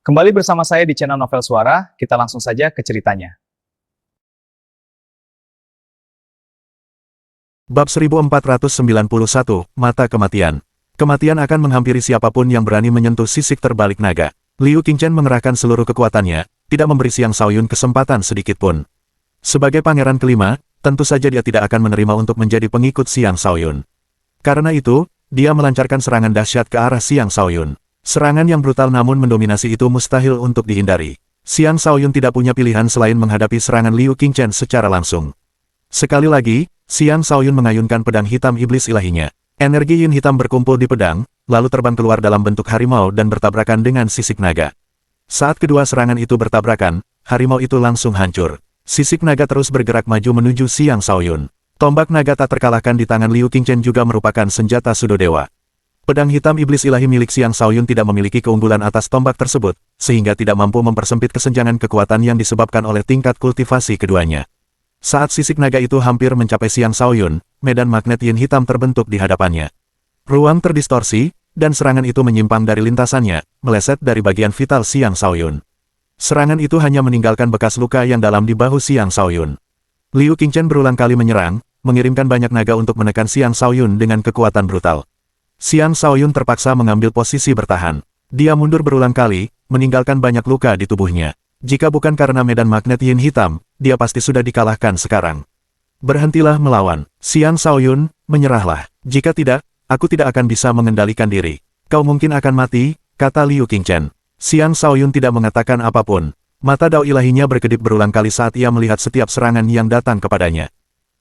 Kembali bersama saya di channel Novel Suara, kita langsung saja ke ceritanya. Bab 1491, Mata Kematian. Kematian akan menghampiri siapapun yang berani menyentuh sisik terbalik naga. Liu Qingchen mengerahkan seluruh kekuatannya, tidak memberi Xiang Shaoyun kesempatan sedikitpun. Sebagai pangeran kelima, tentu saja dia tidak akan menerima untuk menjadi pengikut Xiang Shaoyun. Karena itu, dia melancarkan serangan dahsyat ke arah Xiang Shaoyun. Serangan yang brutal namun mendominasi itu mustahil untuk dihindari. Xiang Shaoyun tidak punya pilihan selain menghadapi serangan Liu Qingchen secara langsung. Sekali lagi, Xiang Shaoyun mengayunkan pedang hitam iblis ilahinya. Energi yin hitam berkumpul di pedang, lalu terbang keluar dalam bentuk harimau dan bertabrakan dengan sisik naga. Saat kedua serangan itu bertabrakan, harimau itu langsung hancur. Sisik naga terus bergerak maju menuju Xiang Shaoyun. Tombak naga tak terkalahkan di tangan Liu Qingchen juga merupakan senjata sudodewa. Pedang hitam iblis ilahi milik Xiang Shaoyun tidak memiliki keunggulan atas tombak tersebut, sehingga tidak mampu mempersempit kesenjangan kekuatan yang disebabkan oleh tingkat kultivasi keduanya. Saat sisik naga itu hampir mencapai Xiang Shaoyun, medan magnet yin hitam terbentuk di hadapannya. Ruang terdistorsi, dan serangan itu menyimpang dari lintasannya, meleset dari bagian vital Xiang Shaoyun. Serangan itu hanya meninggalkan bekas luka yang dalam di bahu Xiang Shaoyun. Liu Qingchen berulang kali menyerang, mengirimkan banyak naga untuk menekan Xiang Shaoyun dengan kekuatan brutal. Xiang Shaoyun terpaksa mengambil posisi bertahan. Dia mundur berulang kali, meninggalkan banyak luka di tubuhnya. Jika bukan karena medan magnet yin hitam, dia pasti sudah dikalahkan sekarang. Berhentilah melawan, Xiang Shaoyun, menyerahlah. Jika tidak, aku tidak akan bisa mengendalikan diri. Kau mungkin akan mati, kata Liu Qingchen. Xiang Shaoyun tidak mengatakan apapun. Mata dao ilahinya berkedip berulang kali saat ia melihat setiap serangan yang datang kepadanya.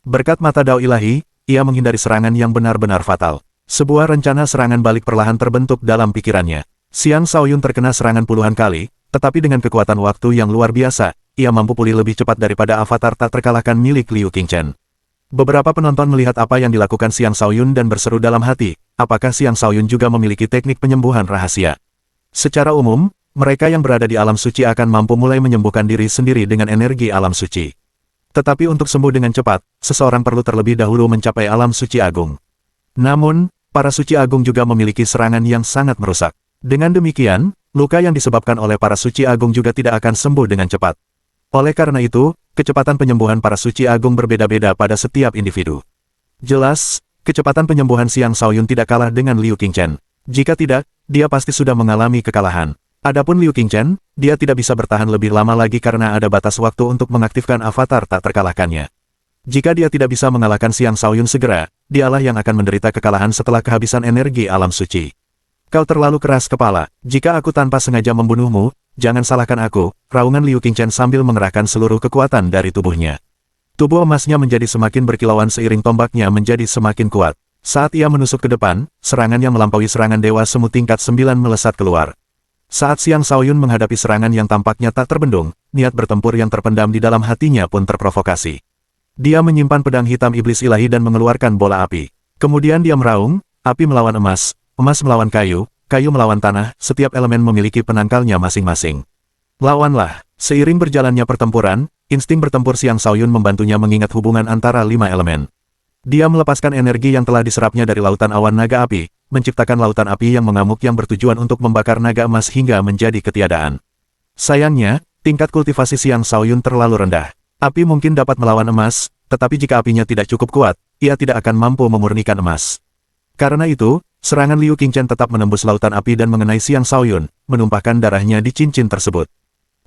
Berkat mata dao ilahi, ia menghindari serangan yang benar-benar fatal. Sebuah rencana serangan balik perlahan terbentuk dalam pikirannya. Xiang Shaoyun terkena serangan puluhan kali, tetapi dengan kekuatan waktu yang luar biasa, ia mampu pulih lebih cepat daripada avatar tak terkalahkan milik Liu Qingchen. Beberapa penonton melihat apa yang dilakukan Xiang Shaoyun dan berseru dalam hati, apakah Xiang Shaoyun juga memiliki teknik penyembuhan rahasia? Secara umum, mereka yang berada di alam suci akan mampu mulai menyembuhkan diri sendiri dengan energi alam suci. Tetapi untuk sembuh dengan cepat, seseorang perlu terlebih dahulu mencapai alam suci agung. Namun, para suci agung juga memiliki serangan yang sangat merusak. Dengan demikian, luka yang disebabkan oleh para suci agung juga tidak akan sembuh dengan cepat. Oleh karena itu, kecepatan penyembuhan para suci agung berbeda-beda pada setiap individu. Jelas, kecepatan penyembuhan Xiang Shaoyun tidak kalah dengan Liu Qingchen. Jika tidak, dia pasti sudah mengalami kekalahan. Adapun Liu Qingchen, dia tidak bisa bertahan lebih lama lagi karena ada batas waktu untuk mengaktifkan avatar tak terkalahkannya. Jika dia tidak bisa mengalahkan Xiang Shaoyun segera, dialah yang akan menderita kekalahan setelah kehabisan energi alam suci. Kau terlalu keras kepala, jika aku tanpa sengaja membunuhmu, jangan salahkan aku, raungan Liu Qingchen sambil mengerahkan seluruh kekuatan dari tubuhnya. Tubuh emasnya menjadi semakin berkilauan seiring tombaknya menjadi semakin kuat. Saat ia menusuk ke depan, serangan yang melampaui serangan Dewa Semu tingkat 9 melesat keluar. Saat Xiang Shaoyun menghadapi serangan yang tampaknya tak terbendung, niat bertempur yang terpendam di dalam hatinya pun terprovokasi. Dia menyimpan pedang hitam iblis ilahi dan mengeluarkan bola api. Kemudian dia meraung, api melawan emas, emas melawan kayu, kayu melawan tanah, setiap elemen memiliki penangkalnya masing-masing. Lawanlah. Seiring berjalannya pertempuran, insting bertempur Xiang Shaoyun membantunya mengingat hubungan antara 5 elemen. Dia melepaskan energi yang telah diserapnya dari lautan awan naga api, menciptakan lautan api yang mengamuk yang bertujuan untuk membakar naga emas hingga menjadi ketiadaan. Sayangnya, tingkat kultivasi Xiang Shaoyun terlalu rendah. Api mungkin dapat melawan emas, tetapi jika apinya tidak cukup kuat, ia tidak akan mampu memurnikan emas. Karena itu, serangan Liu Qingchen tetap menembus lautan api dan mengenai Xiang Shaoyun, menumpahkan darahnya di cincin tersebut.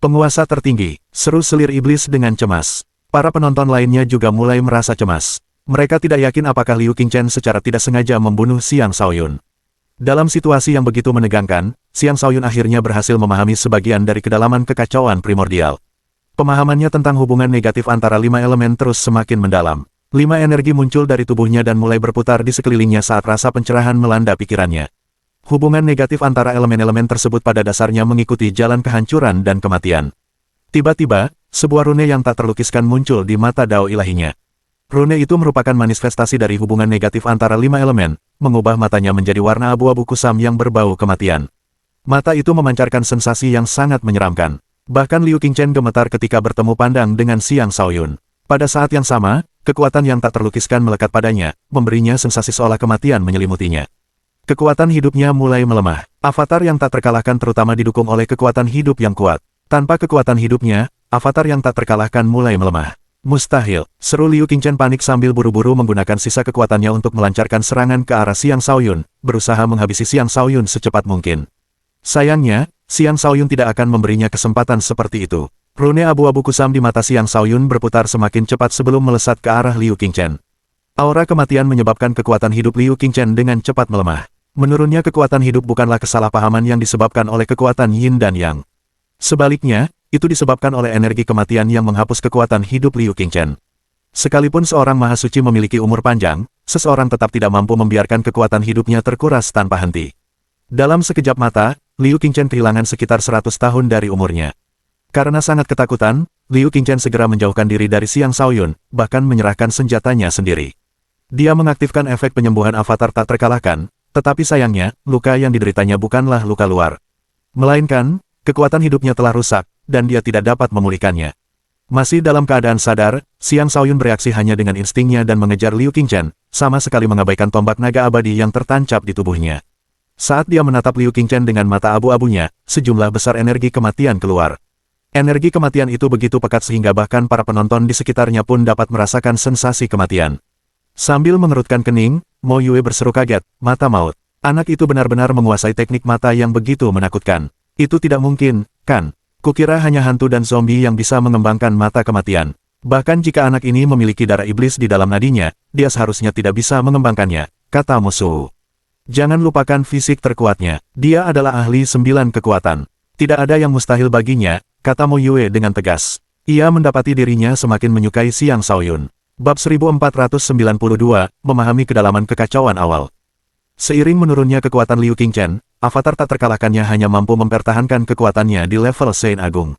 Penguasa tertinggi, seru selir iblis dengan cemas. Para penonton lainnya juga mulai merasa cemas. Mereka tidak yakin apakah Liu Qingchen secara tidak sengaja membunuh Xiang Shaoyun. Dalam situasi yang begitu menegangkan, Xiang Shaoyun akhirnya berhasil memahami sebagian dari kedalaman kekacauan primordial. Pemahamannya tentang hubungan negatif antara 5 elemen terus semakin mendalam. 5 energi muncul dari tubuhnya dan mulai berputar di sekelilingnya saat rasa pencerahan melanda pikirannya. Hubungan negatif antara elemen-elemen tersebut pada dasarnya mengikuti jalan kehancuran dan kematian. Tiba-tiba, sebuah rune yang tak terlukiskan muncul di mata dao ilahinya. Rune itu merupakan manifestasi dari hubungan negatif antara 5 elemen, mengubah matanya menjadi warna abu-abu kusam yang berbau kematian. Mata itu memancarkan sensasi yang sangat menyeramkan. Bahkan Liu Qingchen gemetar ketika bertemu pandang dengan Xiang Shaoyun. Pada saat yang sama, kekuatan yang tak terlukiskan melekat padanya, memberinya sensasi seolah kematian menyelimutinya. Kekuatan hidupnya mulai melemah. Avatar yang tak terkalahkan terutama didukung oleh kekuatan hidup yang kuat. Tanpa kekuatan hidupnya, avatar yang tak terkalahkan mulai melemah. Mustahil, seru Liu Qingchen panik sambil buru-buru menggunakan sisa kekuatannya untuk melancarkan serangan ke arah Xiang Shaoyun, berusaha menghabisi Xiang Shaoyun secepat mungkin. Sayangnya, Xiang Shaoyun tidak akan memberinya kesempatan seperti itu. Rune abu-abu kusam di mata Xiang Shaoyun berputar semakin cepat sebelum melesat ke arah Liu Qingchen. Aura kematian menyebabkan kekuatan hidup Liu Qingchen dengan cepat melemah. Menurunnya kekuatan hidup bukanlah kesalahpahaman yang disebabkan oleh kekuatan Yin dan Yang. Sebaliknya, itu disebabkan oleh energi kematian yang menghapus kekuatan hidup Liu Qingchen. Sekalipun seorang mahasuci memiliki umur panjang, seseorang tetap tidak mampu membiarkan kekuatan hidupnya terkuras tanpa henti. Dalam sekejap mata, Liu Qingchen kehilangan sekitar 100 tahun dari umurnya. Karena sangat ketakutan, Liu Qingchen segera menjauhkan diri dari Xiang Shaoyun, bahkan menyerahkan senjatanya sendiri. Dia mengaktifkan efek penyembuhan avatar tak terkalahkan, tetapi sayangnya, luka yang dideritanya bukanlah luka luar. Melainkan, kekuatan hidupnya telah rusak, dan dia tidak dapat memulihkannya. Masih dalam keadaan sadar, Xiang Shaoyun bereaksi hanya dengan instingnya dan mengejar Liu Qingchen, sama sekali mengabaikan tombak naga abadi yang tertancap di tubuhnya. Saat dia menatap Liu Qingchen dengan mata abu-abunya, sejumlah besar energi kematian keluar. Energi kematian itu begitu pekat sehingga bahkan para penonton di sekitarnya pun dapat merasakan sensasi kematian. Sambil mengerutkan kening, Mo Yue berseru kaget, mata maut. Anak itu benar-benar menguasai teknik mata yang begitu menakutkan. Itu tidak mungkin, kan? Kukira hanya hantu dan zombie yang bisa mengembangkan mata kematian. Bahkan jika anak ini memiliki darah iblis di dalam nadinya, dia seharusnya tidak bisa mengembangkannya, kata Mo Su. Jangan lupakan fisik terkuatnya, dia adalah ahli 9 kekuatan. Tidak ada yang mustahil baginya, kata Mo Yue dengan tegas. Ia mendapati dirinya semakin menyukai Xiang Shaoyun. Bab 1492, memahami kedalaman kekacauan awal. Seiring menurunnya kekuatan Liu Qingchen, avatar tak terkalahkannya hanya mampu mempertahankan kekuatannya di level Saint Agung.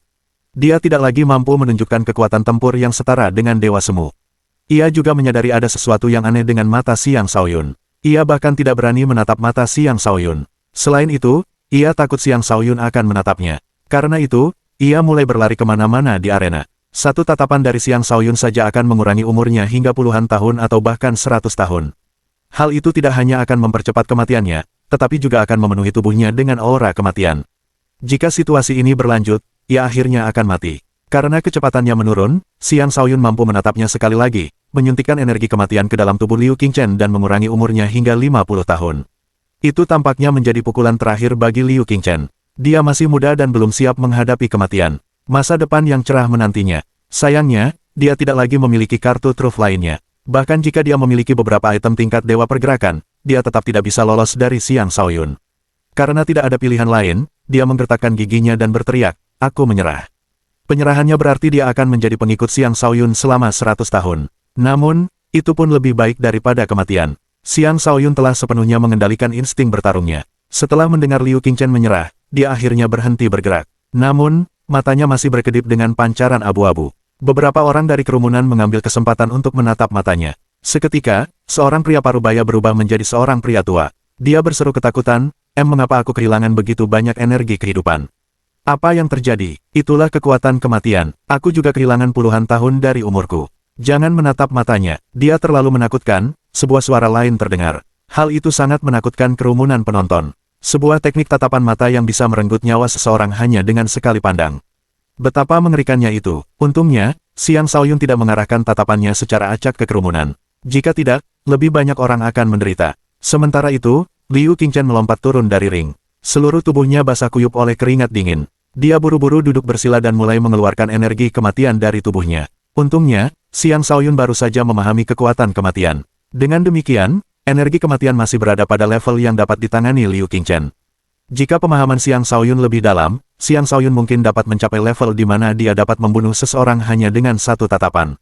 Dia tidak lagi mampu menunjukkan kekuatan tempur yang setara dengan Dewa Semu. Ia juga menyadari ada sesuatu yang aneh dengan mata Xiang Shaoyun. Ia bahkan tidak berani menatap mata Xiang Shaoyun. Selain itu, ia takut Xiang Shaoyun akan menatapnya. Karena itu, ia mulai berlari kemana-mana di arena. Satu tatapan dari Xiang Shaoyun saja akan mengurangi umurnya hingga puluhan tahun atau bahkan 100 tahun. Hal itu tidak hanya akan mempercepat kematiannya, tetapi juga akan memenuhi tubuhnya dengan aura kematian. Jika situasi ini berlanjut, ia akhirnya akan mati. Karena kecepatannya menurun, Xiang Shaoyun mampu menatapnya sekali lagi, menyuntikkan energi kematian ke dalam tubuh Liu Qingchen dan mengurangi umurnya hingga 50 tahun. Itu tampaknya menjadi pukulan terakhir bagi Liu Qingchen. Dia masih muda dan belum siap menghadapi kematian. Masa depan yang cerah menantinya. Sayangnya, dia tidak lagi memiliki kartu truf lainnya. Bahkan jika dia memiliki beberapa item tingkat dewa pergerakan, dia tetap tidak bisa lolos dari Xiang Shaoyun. Karena tidak ada pilihan lain, dia menggertakkan giginya dan berteriak, "Aku menyerah." Penyerahannya berarti dia akan menjadi pengikut Xiang Shaoyun selama 100 tahun. Namun, itu pun lebih baik daripada kematian. Xiang Shaoyun telah sepenuhnya mengendalikan insting bertarungnya. Setelah mendengar Liu Qingchen menyerah, dia akhirnya berhenti bergerak. Namun, matanya masih berkedip dengan pancaran abu-abu. Beberapa orang dari kerumunan mengambil kesempatan untuk menatap matanya. Seketika, seorang pria parubaya berubah menjadi seorang pria tua. Dia berseru ketakutan, mengapa aku kehilangan begitu banyak energi kehidupan? Apa yang terjadi? Itulah kekuatan kematian. Aku juga kehilangan puluhan tahun dari umurku. Jangan menatap matanya, dia terlalu menakutkan, sebuah suara lain terdengar. Hal itu sangat menakutkan kerumunan penonton. Sebuah teknik tatapan mata yang bisa merenggut nyawa seseorang hanya dengan sekali pandang. Betapa mengerikannya itu. Untungnya, Xiang Shaoyun tidak mengarahkan tatapannya secara acak ke kerumunan. Jika tidak, lebih banyak orang akan menderita. Sementara itu, Liu Qingchen melompat turun dari ring. Seluruh tubuhnya basah kuyup oleh keringat dingin. Dia buru-buru duduk bersila dan mulai mengeluarkan energi kematian dari tubuhnya. Untungnya, Xiang Shaoyun baru saja memahami kekuatan kematian. Dengan demikian, energi kematian masih berada pada level yang dapat ditangani Liu Qingchen. Jika pemahaman Xiang Shaoyun lebih dalam, Xiang Shaoyun mungkin dapat mencapai level di mana dia dapat membunuh seseorang hanya dengan satu tatapan.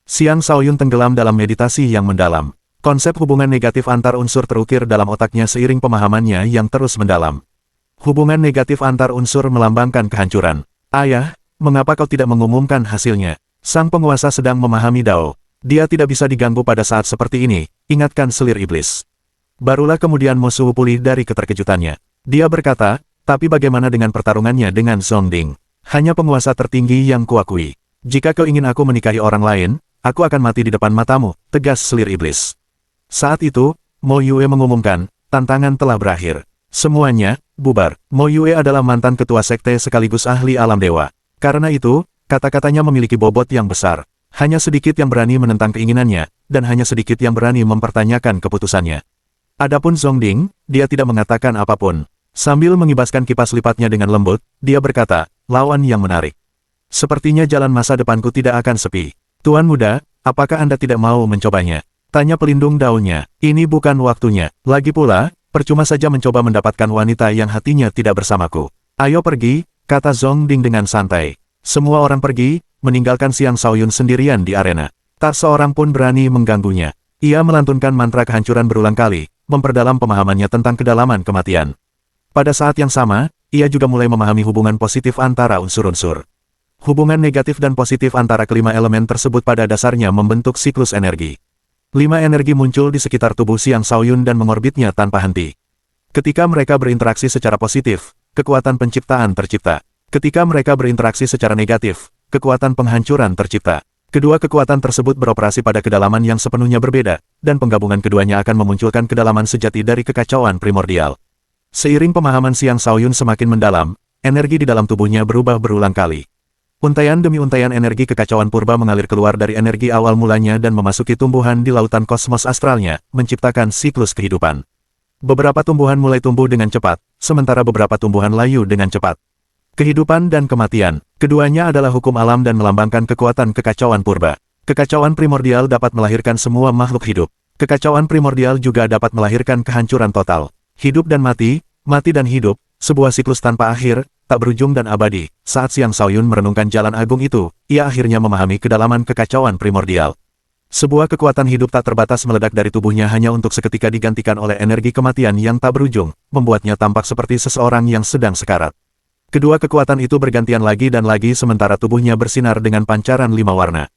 Xiang Shaoyun tenggelam dalam meditasi yang mendalam. Konsep hubungan negatif antar unsur terukir dalam otaknya seiring pemahamannya yang terus mendalam. Hubungan negatif antar unsur melambangkan kehancuran. Ayah, mengapa kau tidak mengumumkan hasilnya? Sang penguasa sedang memahami Dao. Dia tidak bisa diganggu pada saat seperti ini, ingatkan selir iblis. Barulah kemudian Mo Su pulih dari keterkejutannya. Dia berkata, tapi bagaimana dengan pertarungannya dengan Zhong Ding? Hanya penguasa tertinggi yang kuakui. Jika kau ingin aku menikahi orang lain, aku akan mati di depan matamu, tegas selir iblis. Saat itu, Mo Yue mengumumkan, tantangan telah berakhir. Semuanya, bubar. Mo Yue adalah mantan ketua sekte sekaligus ahli alam dewa. Karena itu, kata-katanya memiliki bobot yang besar. Hanya sedikit yang berani menentang keinginannya, dan hanya sedikit yang berani mempertanyakan keputusannya. Adapun Zongding, dia tidak mengatakan apapun. Sambil mengibaskan kipas lipatnya dengan lembut, dia berkata, lawan yang menarik. Sepertinya jalan masa depanku tidak akan sepi. Tuan muda, apakah Anda tidak mau mencobanya? Tanya pelindung daunnya. Ini bukan waktunya. Lagi pula, percuma saja mencoba mendapatkan wanita yang hatinya tidak bersamaku. Ayo pergi, kata Zongding dengan santai. Semua orang pergi, meninggalkan Xiang Shaoyun sendirian di arena. Tak seorang pun berani mengganggunya. Ia melantunkan mantra kehancuran berulang kali, memperdalam pemahamannya tentang kedalaman kematian. Pada saat yang sama, ia juga mulai memahami hubungan positif antara unsur-unsur. Hubungan negatif dan positif antara kelima elemen tersebut pada dasarnya membentuk siklus energi. 5 energi muncul di sekitar tubuh Xiang Shaoyun dan mengorbitnya tanpa henti. Ketika mereka berinteraksi secara positif, kekuatan penciptaan tercipta. Ketika mereka berinteraksi secara negatif, kekuatan penghancuran tercipta. Kedua kekuatan tersebut beroperasi pada kedalaman yang sepenuhnya berbeda, dan penggabungan keduanya akan memunculkan kedalaman sejati dari kekacauan primordial. Seiring pemahaman Xiang Shaoyun semakin mendalam, energi di dalam tubuhnya berubah berulang kali. Untaian demi untaian energi kekacauan purba mengalir keluar dari energi awal mulanya dan memasuki tumbuhan di lautan kosmos astralnya, menciptakan siklus kehidupan. Beberapa tumbuhan mulai tumbuh dengan cepat, sementara beberapa tumbuhan layu dengan cepat. Kehidupan dan kematian, keduanya adalah hukum alam dan melambangkan kekuatan kekacauan purba. Kekacauan primordial dapat melahirkan semua makhluk hidup. Kekacauan primordial juga dapat melahirkan kehancuran total. Hidup dan mati, mati dan hidup, sebuah siklus tanpa akhir, tak berujung dan abadi. Saat Xiang Shaoyun merenungkan jalan agung itu, ia akhirnya memahami kedalaman kekacauan primordial. Sebuah kekuatan hidup tak terbatas meledak dari tubuhnya hanya untuk seketika digantikan oleh energi kematian yang tak berujung, membuatnya tampak seperti seseorang yang sedang sekarat. Kedua kekuatan itu bergantian lagi dan lagi sementara tubuhnya bersinar dengan pancaran 5 warna.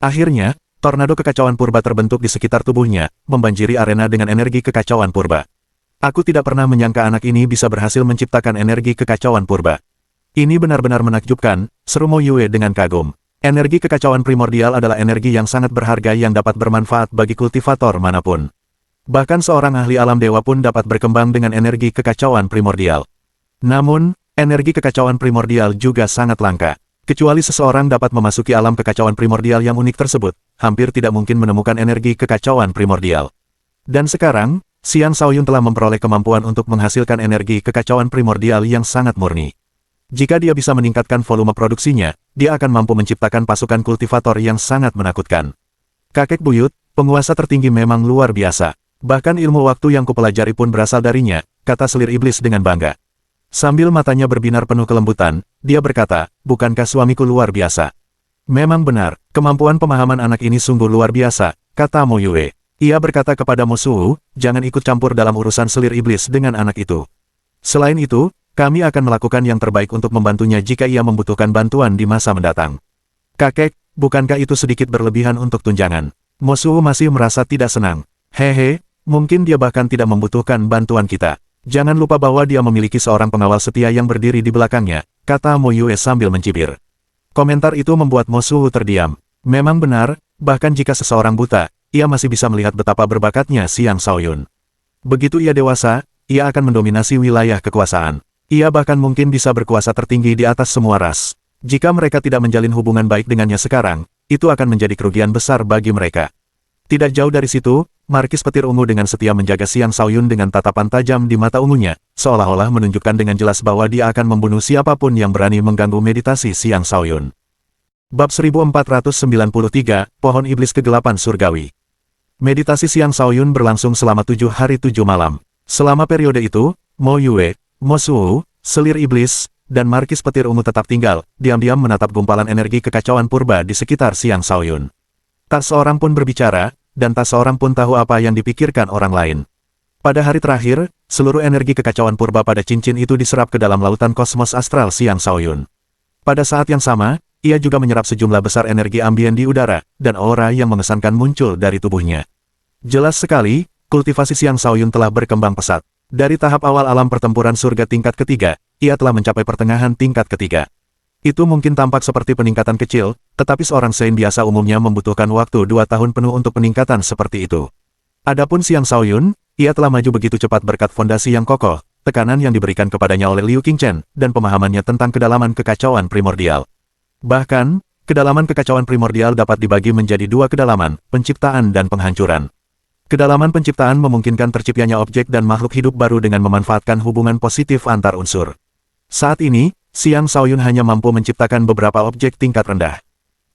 Akhirnya, tornado kekacauan purba terbentuk di sekitar tubuhnya, membanjiri arena dengan energi kekacauan purba. Aku tidak pernah menyangka anak ini bisa berhasil menciptakan energi kekacauan purba. Ini benar-benar menakjubkan, seru Mo Yue dengan kagum. Energi kekacauan primordial adalah energi yang sangat berharga yang dapat bermanfaat bagi kultivator manapun. Bahkan seorang ahli alam dewa pun dapat berkembang dengan energi kekacauan primordial. Namun, energi kekacauan primordial juga sangat langka. Kecuali seseorang dapat memasuki alam kekacauan primordial yang unik tersebut, hampir tidak mungkin menemukan energi kekacauan primordial. Dan sekarang, Xiang Shaoyun telah memperoleh kemampuan untuk menghasilkan energi kekacauan primordial yang sangat murni. Jika dia bisa meningkatkan volume produksinya, dia akan mampu menciptakan pasukan kultivator yang sangat menakutkan. Kakek buyut, penguasa tertinggi memang luar biasa. Bahkan ilmu waktu yang kupelajari pun berasal darinya, kata selir iblis dengan bangga. Sambil matanya berbinar penuh kelembutan, dia berkata, bukankah suamiku luar biasa? Memang benar, kemampuan pemahaman anak ini sungguh luar biasa, kata Mo Yue. Ia berkata kepada Mo Suhu, jangan ikut campur dalam urusan selir iblis dengan anak itu. Selain itu, kami akan melakukan yang terbaik untuk membantunya jika ia membutuhkan bantuan di masa mendatang. Kakek, bukankah itu sedikit berlebihan untuk tunjangan? Mo Suhu masih merasa tidak senang. Hehe, mungkin dia bahkan tidak membutuhkan bantuan kita. Jangan lupa bahwa dia memiliki seorang pengawal setia yang berdiri di belakangnya, kata Mo Yue sambil mencibir. Komentar itu membuat Mo Suhu terdiam. Memang benar, bahkan jika seseorang buta, ia masih bisa melihat betapa berbakatnya Xiang Shaoyun. Begitu ia dewasa, ia akan mendominasi wilayah kekuasaan. Ia bahkan mungkin bisa berkuasa tertinggi di atas semua ras. Jika mereka tidak menjalin hubungan baik dengannya sekarang, itu akan menjadi kerugian besar bagi mereka. Tidak jauh dari situ, Markis Petir Ungu dengan setia menjaga Xiang Shaoyun dengan tatapan tajam di mata ungunya, seolah-olah menunjukkan dengan jelas bahwa dia akan membunuh siapapun yang berani mengganggu meditasi Xiang Shaoyun. Bab 1493, Pohon Iblis Kegelapan Surgawi. Meditasi Xiang Shaoyun berlangsung selama 7 hari 7 malam. Selama periode itu, Mo Yue, Mo Suhu, selir iblis, dan Markis Petir Ungu tetap tinggal, diam-diam menatap gumpalan energi kekacauan purba di sekitar Xiang Shaoyun. Tak seorang pun berbicara, dan tak seorang pun tahu apa yang dipikirkan orang lain. Pada hari terakhir, seluruh energi kekacauan purba pada cincin itu diserap ke dalam lautan kosmos astral Xiang Shaoyun. Pada saat yang sama, ia juga menyerap sejumlah besar energi ambien di udara, dan aura yang mengesankan muncul dari tubuhnya. Jelas sekali, kultivasi Xiang Shaoyun telah berkembang pesat. Dari tahap awal alam pertempuran surga tingkat ketiga, ia telah mencapai pertengahan tingkat ketiga. Itu mungkin tampak seperti peningkatan kecil, tetapi seorang Saint biasa umumnya membutuhkan waktu 2 tahun penuh untuk peningkatan seperti itu. Adapun Xiang Shaoyun, ia telah maju begitu cepat berkat fondasi yang kokoh, tekanan yang diberikan kepadanya oleh Liu Qingchen, dan pemahamannya tentang kedalaman kekacauan primordial. Bahkan, kedalaman kekacauan primordial dapat dibagi menjadi dua kedalaman, penciptaan dan penghancuran. Kedalaman penciptaan memungkinkan terciptanya objek dan makhluk hidup baru dengan memanfaatkan hubungan positif antar unsur. Saat ini, Xiang Shaoyun hanya mampu menciptakan beberapa objek tingkat rendah.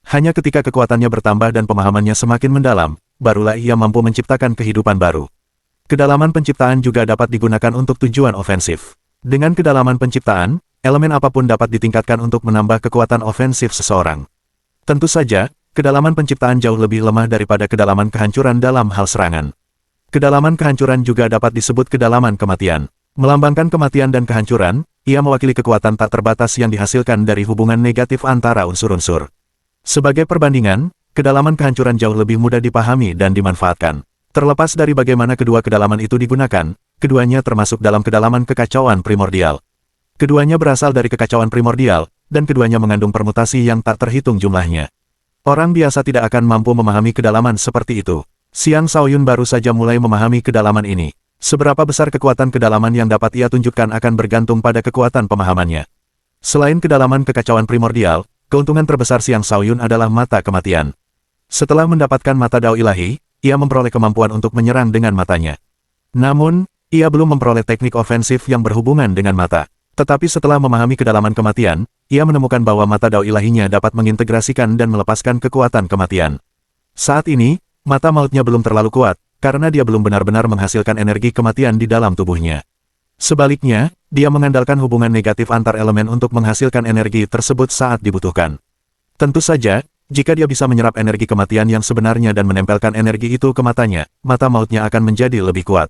Hanya ketika kekuatannya bertambah dan pemahamannya semakin mendalam, barulah ia mampu menciptakan kehidupan baru. Kedalaman penciptaan juga dapat digunakan untuk tujuan ofensif. Dengan kedalaman penciptaan, elemen apapun dapat ditingkatkan untuk menambah kekuatan ofensif seseorang. Tentu saja, kedalaman penciptaan jauh lebih lemah daripada kedalaman kehancuran dalam hal serangan. Kedalaman kehancuran juga dapat disebut kedalaman kematian. Melambangkan kematian dan kehancuran, ia mewakili kekuatan tak terbatas yang dihasilkan dari hubungan negatif antara unsur-unsur. Sebagai perbandingan, kedalaman kehancuran jauh lebih mudah dipahami dan dimanfaatkan. Terlepas dari bagaimana kedua kedalaman itu digunakan, keduanya termasuk dalam kedalaman kekacauan primordial. Keduanya berasal dari kekacauan primordial, dan keduanya mengandung permutasi yang tak terhitung jumlahnya. Orang biasa tidak akan mampu memahami kedalaman seperti itu. Xiang Shaoyun baru saja mulai memahami kedalaman ini. Seberapa besar kekuatan kedalaman yang dapat ia tunjukkan akan bergantung pada kekuatan pemahamannya. Selain kedalaman kekacauan primordial, keuntungan terbesar Xiang Shaoyun adalah mata kematian. Setelah mendapatkan mata Dao Ilahi, ia memperoleh kemampuan untuk menyerang dengan matanya. Namun, ia belum memperoleh teknik ofensif yang berhubungan dengan mata. Tetapi setelah memahami kedalaman kematian, ia menemukan bahwa mata Dao Ilahinya dapat mengintegrasikan dan melepaskan kekuatan kematian. Saat ini, mata mautnya belum terlalu kuat, karena dia belum benar-benar menghasilkan energi kematian di dalam tubuhnya. Sebaliknya, dia mengandalkan hubungan negatif antar elemen untuk menghasilkan energi tersebut saat dibutuhkan. Tentu saja, jika dia bisa menyerap energi kematian yang sebenarnya dan menempelkan energi itu ke matanya, mata mautnya akan menjadi lebih kuat.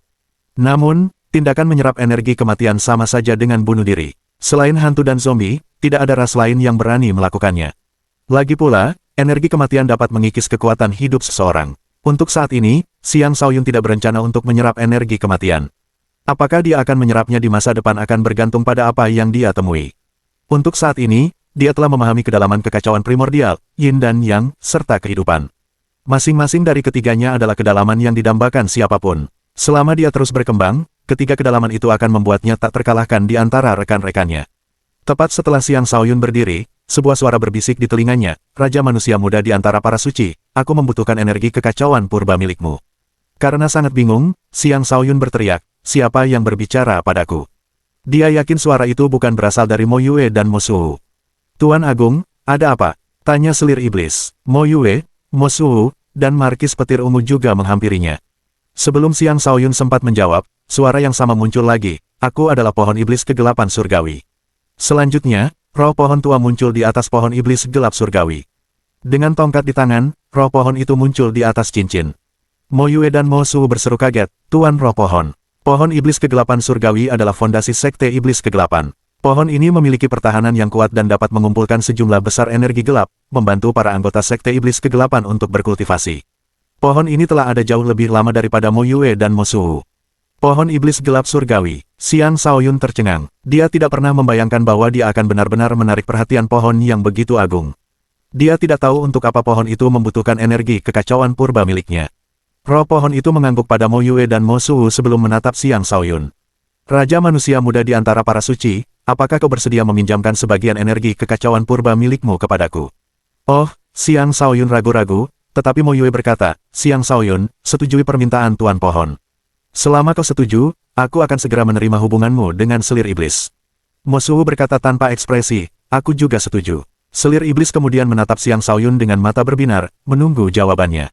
Namun, tindakan menyerap energi kematian sama saja dengan bunuh diri. Selain hantu dan zombie, tidak ada ras lain yang berani melakukannya. Lagi pula, energi kematian dapat mengikis kekuatan hidup seseorang. Untuk saat ini, Xiang Shaoyun tidak berencana untuk menyerap energi kematian. Apakah dia akan menyerapnya di masa depan akan bergantung pada apa yang dia temui. Untuk saat ini, dia telah memahami kedalaman kekacauan primordial, yin dan yang, serta kehidupan. Masing-masing dari ketiganya adalah kedalaman yang didambakan siapapun. Selama dia terus berkembang, ketiga kedalaman itu akan membuatnya tak terkalahkan di antara rekan-rekannya. Tepat setelah Xiang Shaoyun berdiri, sebuah suara berbisik di telinganya, Raja Manusia Muda di antara para suci, aku membutuhkan energi kekacauan purba milikmu. Karena sangat bingung, Xiang Shaoyun berteriak, siapa yang berbicara padaku? Dia yakin suara itu bukan berasal dari Mo Yue dan Mo Suhu. Tuan Agung, ada apa? Tanya selir iblis. Mo Yue, Mo Suhu, dan Markis Petir Ungu juga menghampirinya. Sebelum Xiang Shaoyun sempat menjawab, suara yang sama muncul lagi, aku adalah pohon iblis kegelapan surgawi. Selanjutnya, roh pohon tua muncul di atas pohon iblis gelap surgawi. Dengan tongkat di tangan, roh pohon itu muncul di atas cincin. Mo Yue dan Mo Suhu berseru kaget, Tuan roh pohon. Pohon iblis kegelapan surgawi adalah fondasi sekte iblis kegelapan. Pohon ini memiliki pertahanan yang kuat dan dapat mengumpulkan sejumlah besar energi gelap, membantu para anggota sekte iblis kegelapan untuk berkultivasi. Pohon ini telah ada jauh lebih lama daripada Mo Yue dan Mo Suhu. Pohon iblis gelap surgawi. Xiang Shaoyun tercengang. Dia tidak pernah membayangkan bahwa dia akan benar-benar menarik perhatian pohon yang begitu agung. Dia tidak tahu untuk apa pohon itu membutuhkan energi kekacauan purba miliknya. Roh pohon itu mengangguk pada Mo Yue dan Mo Suhu sebelum menatap Xiang Shaoyun. Raja Manusia Muda di antara para suci, apakah kau bersedia meminjamkan sebagian energi kekacauan purba milikmu kepadaku? Oh, Xiang Shaoyun ragu-ragu, tetapi Mo Yue berkata, Xiang Shaoyun, setujui permintaan Tuan Pohon. Selama kau setuju, aku akan segera menerima hubunganmu dengan selir iblis. Mo Suhu berkata tanpa ekspresi, aku juga setuju. Selir iblis kemudian menatap Xiang Shaoyun dengan mata berbinar, menunggu jawabannya.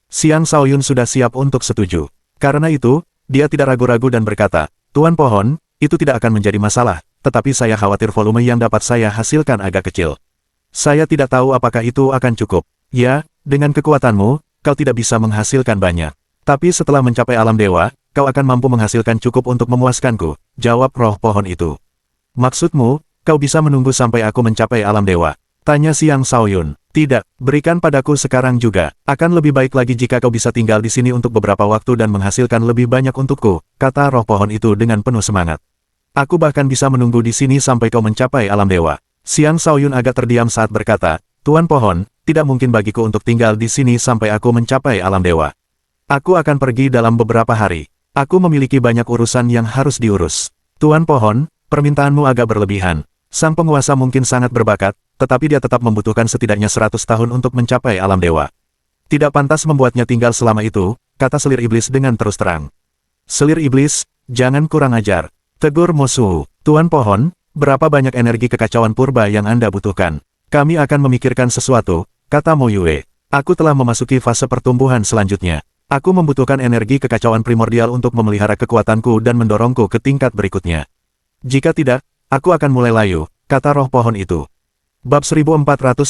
Xiang Shaoyun sudah siap untuk setuju. Karena itu, dia tidak ragu-ragu dan berkata, Tuan Pohon, itu tidak akan menjadi masalah, tetapi saya khawatir volume yang dapat saya hasilkan agak kecil. Saya tidak tahu apakah itu akan cukup. Ya, dengan kekuatanmu, kau tidak bisa menghasilkan banyak. Tapi setelah mencapai alam dewa, kau akan mampu menghasilkan cukup untuk memuaskanku, jawab roh pohon itu. Maksudmu, kau bisa menunggu sampai aku mencapai alam dewa? Tanya Xiang Shaoyun. Tidak, berikan padaku sekarang juga. Akan lebih baik lagi jika kau bisa tinggal di sini untuk beberapa waktu dan menghasilkan lebih banyak untukku, kata roh pohon itu dengan penuh semangat. Aku bahkan bisa menunggu di sini sampai kau mencapai alam dewa. Xiang Shaoyun agak terdiam saat berkata, Tuan Pohon, tidak mungkin bagiku untuk tinggal di sini sampai aku mencapai alam dewa. Aku akan pergi dalam beberapa hari. Aku memiliki banyak urusan yang harus diurus. Tuan Pohon, permintaanmu agak berlebihan. Sang penguasa mungkin sangat berbakat, tetapi dia tetap membutuhkan setidaknya 100 tahun untuk mencapai alam dewa. Tidak pantas membuatnya tinggal selama itu, kata selir iblis dengan terus terang. Selir iblis, jangan kurang ajar. Tegur Mo Suhu. Tuan Pohon, berapa banyak energi kekacauan purba yang Anda butuhkan? Kami akan memikirkan sesuatu, kata Mo Yue. Aku telah memasuki fase pertumbuhan selanjutnya. Aku membutuhkan energi kekacauan primordial untuk memelihara kekuatanku dan mendorongku ke tingkat berikutnya. Jika tidak, aku akan mulai layu, kata roh pohon itu. Bab 1494,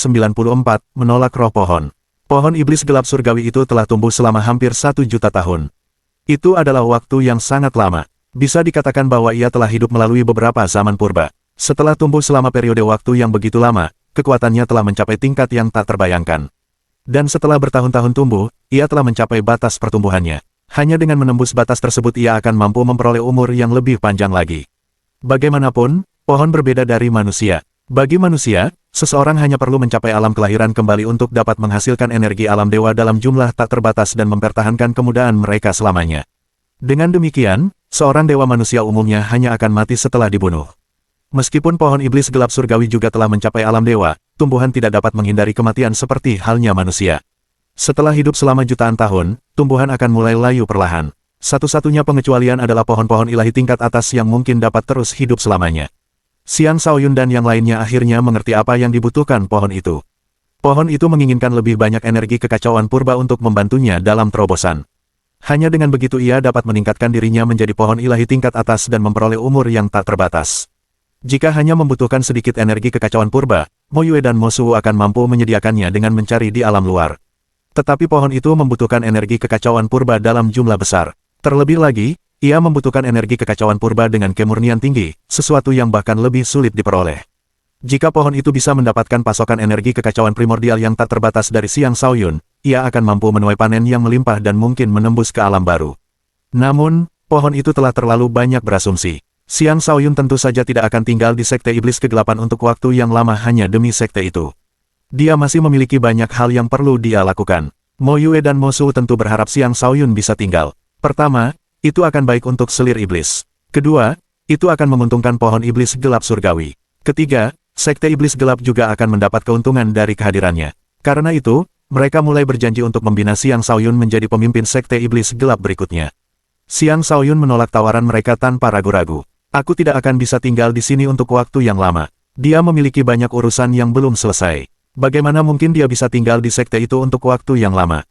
menolak roh pohon. Pohon iblis gelap surgawi itu telah tumbuh selama hampir 1 juta tahun. Itu adalah waktu yang sangat lama. Bisa dikatakan bahwa ia telah hidup melalui beberapa zaman purba. Setelah tumbuh selama periode waktu yang begitu lama, kekuatannya telah mencapai tingkat yang tak terbayangkan. Dan setelah bertahun-tahun tumbuh, ia telah mencapai batas pertumbuhannya. Hanya dengan menembus batas tersebut ia akan mampu memperoleh umur yang lebih panjang lagi. Bagaimanapun, pohon berbeda dari manusia. Bagi manusia, seseorang hanya perlu mencapai alam kelahiran kembali untuk dapat menghasilkan energi alam dewa dalam jumlah tak terbatas dan mempertahankan kemudaan mereka selamanya. Dengan demikian, seorang dewa manusia umumnya hanya akan mati setelah dibunuh. Meskipun pohon iblis gelap surgawi juga telah mencapai alam dewa, tumbuhan tidak dapat menghindari kematian seperti halnya manusia. Setelah hidup selama jutaan tahun, tumbuhan akan mulai layu perlahan. Satu-satunya pengecualian adalah pohon-pohon ilahi tingkat atas yang mungkin dapat terus hidup selamanya. Xiang Shaoyun dan yang lainnya akhirnya mengerti apa yang dibutuhkan pohon itu. Pohon itu menginginkan lebih banyak energi kekacauan purba untuk membantunya dalam terobosan. Hanya dengan begitu ia dapat meningkatkan dirinya menjadi pohon ilahi tingkat atas dan memperoleh umur yang tak terbatas. Jika hanya membutuhkan sedikit energi kekacauan purba, Mo Yue dan Mo Suhu akan mampu menyediakannya dengan mencari di alam luar. Tetapi pohon itu membutuhkan energi kekacauan purba dalam jumlah besar. Terlebih lagi, ia membutuhkan energi kekacauan purba dengan kemurnian tinggi, sesuatu yang bahkan lebih sulit diperoleh. Jika pohon itu bisa mendapatkan pasokan energi kekacauan primordial yang tak terbatas dari Xiang Shaoyun, ia akan mampu menuai panen yang melimpah dan mungkin menembus ke alam baru. Namun, pohon itu telah terlalu banyak berasumsi. Xiang Shaoyun tentu saja tidak akan tinggal di Sekte Iblis Kegelapan untuk waktu yang lama hanya demi sekte itu. Dia masih memiliki banyak hal yang perlu dia lakukan. Mo Yue dan Mo Suhu tentu berharap Xiang Shaoyun bisa tinggal. Pertama, itu akan baik untuk selir iblis. Kedua, itu akan menguntungkan pohon iblis gelap surgawi. Ketiga, Sekte Iblis Gelap juga akan mendapat keuntungan dari kehadirannya. Karena itu, mereka mulai berjanji untuk membina Xiang Shaoyun menjadi pemimpin Sekte Iblis Gelap berikutnya. Xiang Shaoyun menolak tawaran mereka tanpa ragu-ragu. Aku tidak akan bisa tinggal di sini untuk waktu yang lama. Dia memiliki banyak urusan yang belum selesai. Bagaimana mungkin dia bisa tinggal di sekte itu untuk waktu yang lama?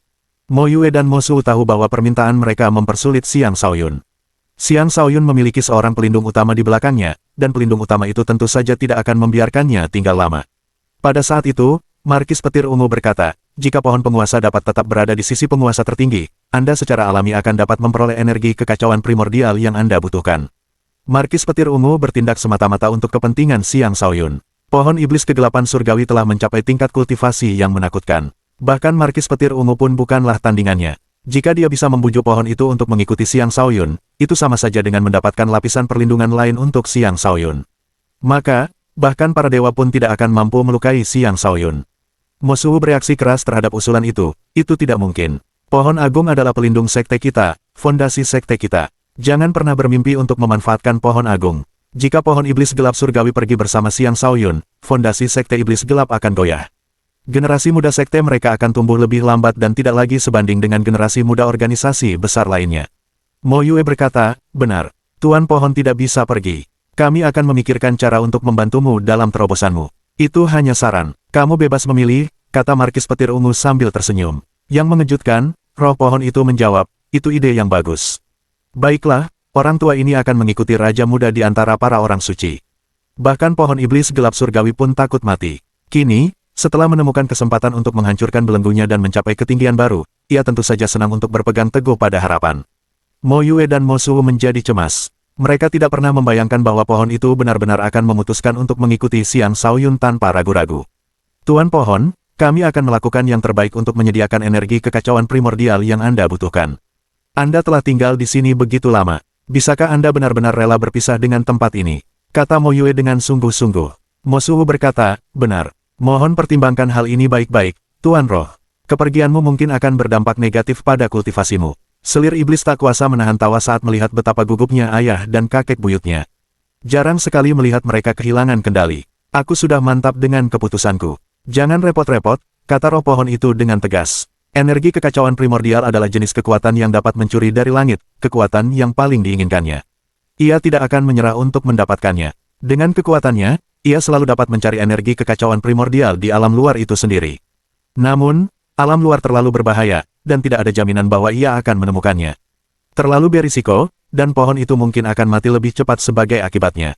Mo Yue dan Mo Suhu tahu bahwa permintaan mereka mempersulit Xiang Shaoyun. Xiang Shaoyun memiliki seorang pelindung utama di belakangnya, dan pelindung utama itu tentu saja tidak akan membiarkannya tinggal lama. Pada saat itu, Markis Petir Ungu berkata, jika pohon penguasa dapat tetap berada di sisi penguasa tertinggi, Anda secara alami akan dapat memperoleh energi kekacauan primordial yang Anda butuhkan. Markis Petir Ungu bertindak semata-mata untuk kepentingan Xiang Shaoyun. Pohon iblis kegelapan surgawi telah mencapai tingkat kultivasi yang menakutkan. Bahkan Markis Petir Ungu pun bukanlah tandingannya. Jika dia bisa membujuk pohon itu untuk mengikuti Xiang Shaoyun, itu sama saja dengan mendapatkan lapisan perlindungan lain untuk Xiang Shaoyun. Maka, bahkan para dewa pun tidak akan mampu melukai Xiang Shaoyun. Mo Suhu bereaksi keras terhadap usulan itu tidak mungkin. Pohon agung adalah pelindung sekte kita, fondasi sekte kita. Jangan pernah bermimpi untuk memanfaatkan pohon agung. Jika pohon iblis gelap surgawi pergi bersama Xiang Shaoyun, fondasi sekte iblis gelap akan goyah. Generasi muda sekte mereka akan tumbuh lebih lambat dan tidak lagi sebanding dengan generasi muda organisasi besar lainnya. Mo Yue berkata, benar. Tuan pohon tidak bisa pergi. Kami akan memikirkan cara untuk membantumu dalam terobosanmu. Itu hanya saran. Kamu bebas memilih, kata Markis Petir Ungu sambil tersenyum. Yang mengejutkan, roh pohon itu menjawab, itu ide yang bagus. Baiklah, orang tua ini akan mengikuti Raja Muda di antara para orang suci. Bahkan pohon iblis gelap surgawi pun takut mati. Kini, setelah menemukan kesempatan untuk menghancurkan belenggunya dan mencapai ketinggian baru, ia tentu saja senang untuk berpegang teguh pada harapan. Mo Yue dan Mo Suhu menjadi cemas. Mereka tidak pernah membayangkan bahwa pohon itu benar-benar akan memutuskan untuk mengikuti Xiang Shaoyun tanpa ragu-ragu. Tuan pohon, kami akan melakukan yang terbaik untuk menyediakan energi kekacauan primordial yang Anda butuhkan. Anda telah tinggal di sini begitu lama. Bisakah Anda benar-benar rela berpisah dengan tempat ini? Kata Mo Yue dengan sungguh-sungguh. Mo Suhu berkata, benar. Mohon pertimbangkan hal ini baik-baik, Tuan Roh. Kepergianmu mungkin akan berdampak negatif pada kultivasimu. Selir iblis tak kuasa menahan tawa saat melihat betapa gugupnya ayah dan kakek buyutnya. Jarang sekali melihat mereka kehilangan kendali. Aku sudah mantap dengan keputusanku. Jangan repot-repot, kata roh pohon itu dengan tegas. Energi kekacauan primordial adalah jenis kekuatan yang dapat mencuri dari langit, kekuatan yang paling diinginkannya. Ia tidak akan menyerah untuk mendapatkannya. Dengan kekuatannya, ia selalu dapat mencari energi kekacauan primordial di alam luar itu sendiri. Namun, alam luar terlalu berbahaya, dan tidak ada jaminan bahwa ia akan menemukannya. Terlalu berisiko, dan pohon itu mungkin akan mati lebih cepat sebagai akibatnya.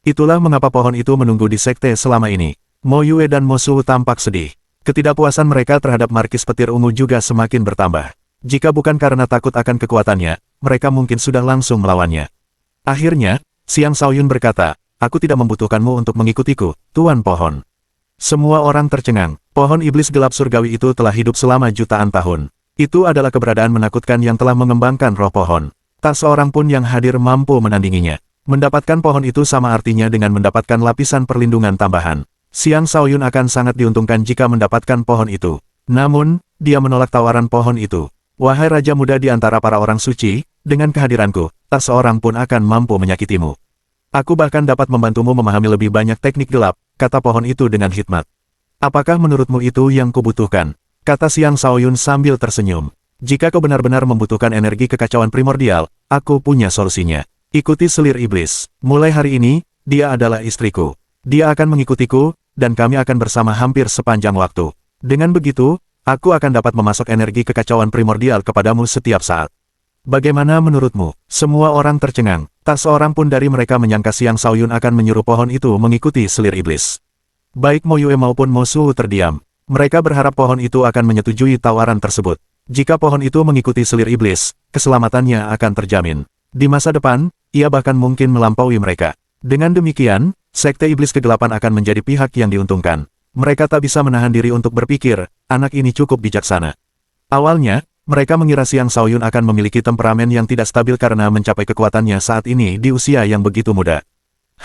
Itulah mengapa pohon itu menunggu di sekte selama ini. Mo Yue dan Mo Suhu tampak sedih. Ketidakpuasan mereka terhadap Markis Petir Ungu juga semakin bertambah. Jika bukan karena takut akan kekuatannya, mereka mungkin sudah langsung melawannya. Akhirnya, Xiang Shaoyun berkata, aku tidak membutuhkanmu untuk mengikutiku, Tuan Pohon. Semua orang tercengang. Pohon iblis gelap surgawi itu telah hidup selama jutaan tahun. Itu adalah keberadaan menakutkan yang telah mengembangkan roh pohon. Tak seorang pun yang hadir mampu menandinginya. Mendapatkan pohon itu sama artinya dengan mendapatkan lapisan perlindungan tambahan. Xiang Shaoyun akan sangat diuntungkan jika mendapatkan pohon itu. Namun, dia menolak tawaran pohon itu. Wahai Raja Muda di antara para orang suci, dengan kehadiranku, tak seorang pun akan mampu menyakitimu. Aku bahkan dapat membantumu memahami lebih banyak teknik gelap, kata pohon itu dengan hikmat. Apakah menurutmu itu yang kubutuhkan? Kata Xiang Shaoyun sambil tersenyum. Jika kau benar-benar membutuhkan energi kekacauan primordial, aku punya solusinya. Ikuti selir iblis. Mulai hari ini, dia adalah istriku. Dia akan mengikutiku, dan kami akan bersama hampir sepanjang waktu. Dengan begitu, aku akan dapat memasok energi kekacauan primordial kepadamu setiap saat. Bagaimana menurutmu? Semua orang tercengang. Tak seorang pun dari mereka menyangka Xiang Shaoyun akan menyuruh pohon itu mengikuti selir iblis. Baik Mo Yue maupun Mo Suhu terdiam. Mereka berharap pohon itu akan menyetujui tawaran tersebut. Jika pohon itu mengikuti selir iblis, keselamatannya akan terjamin. Di masa depan, ia bahkan mungkin melampaui mereka. Dengan demikian, sekte iblis kegelapan akan menjadi pihak yang diuntungkan. Mereka tak bisa menahan diri untuk berpikir, anak ini cukup bijaksana. Awalnya, mereka mengira Xiang Shaoyun akan memiliki temperamen yang tidak stabil karena mencapai kekuatannya saat ini di usia yang begitu muda.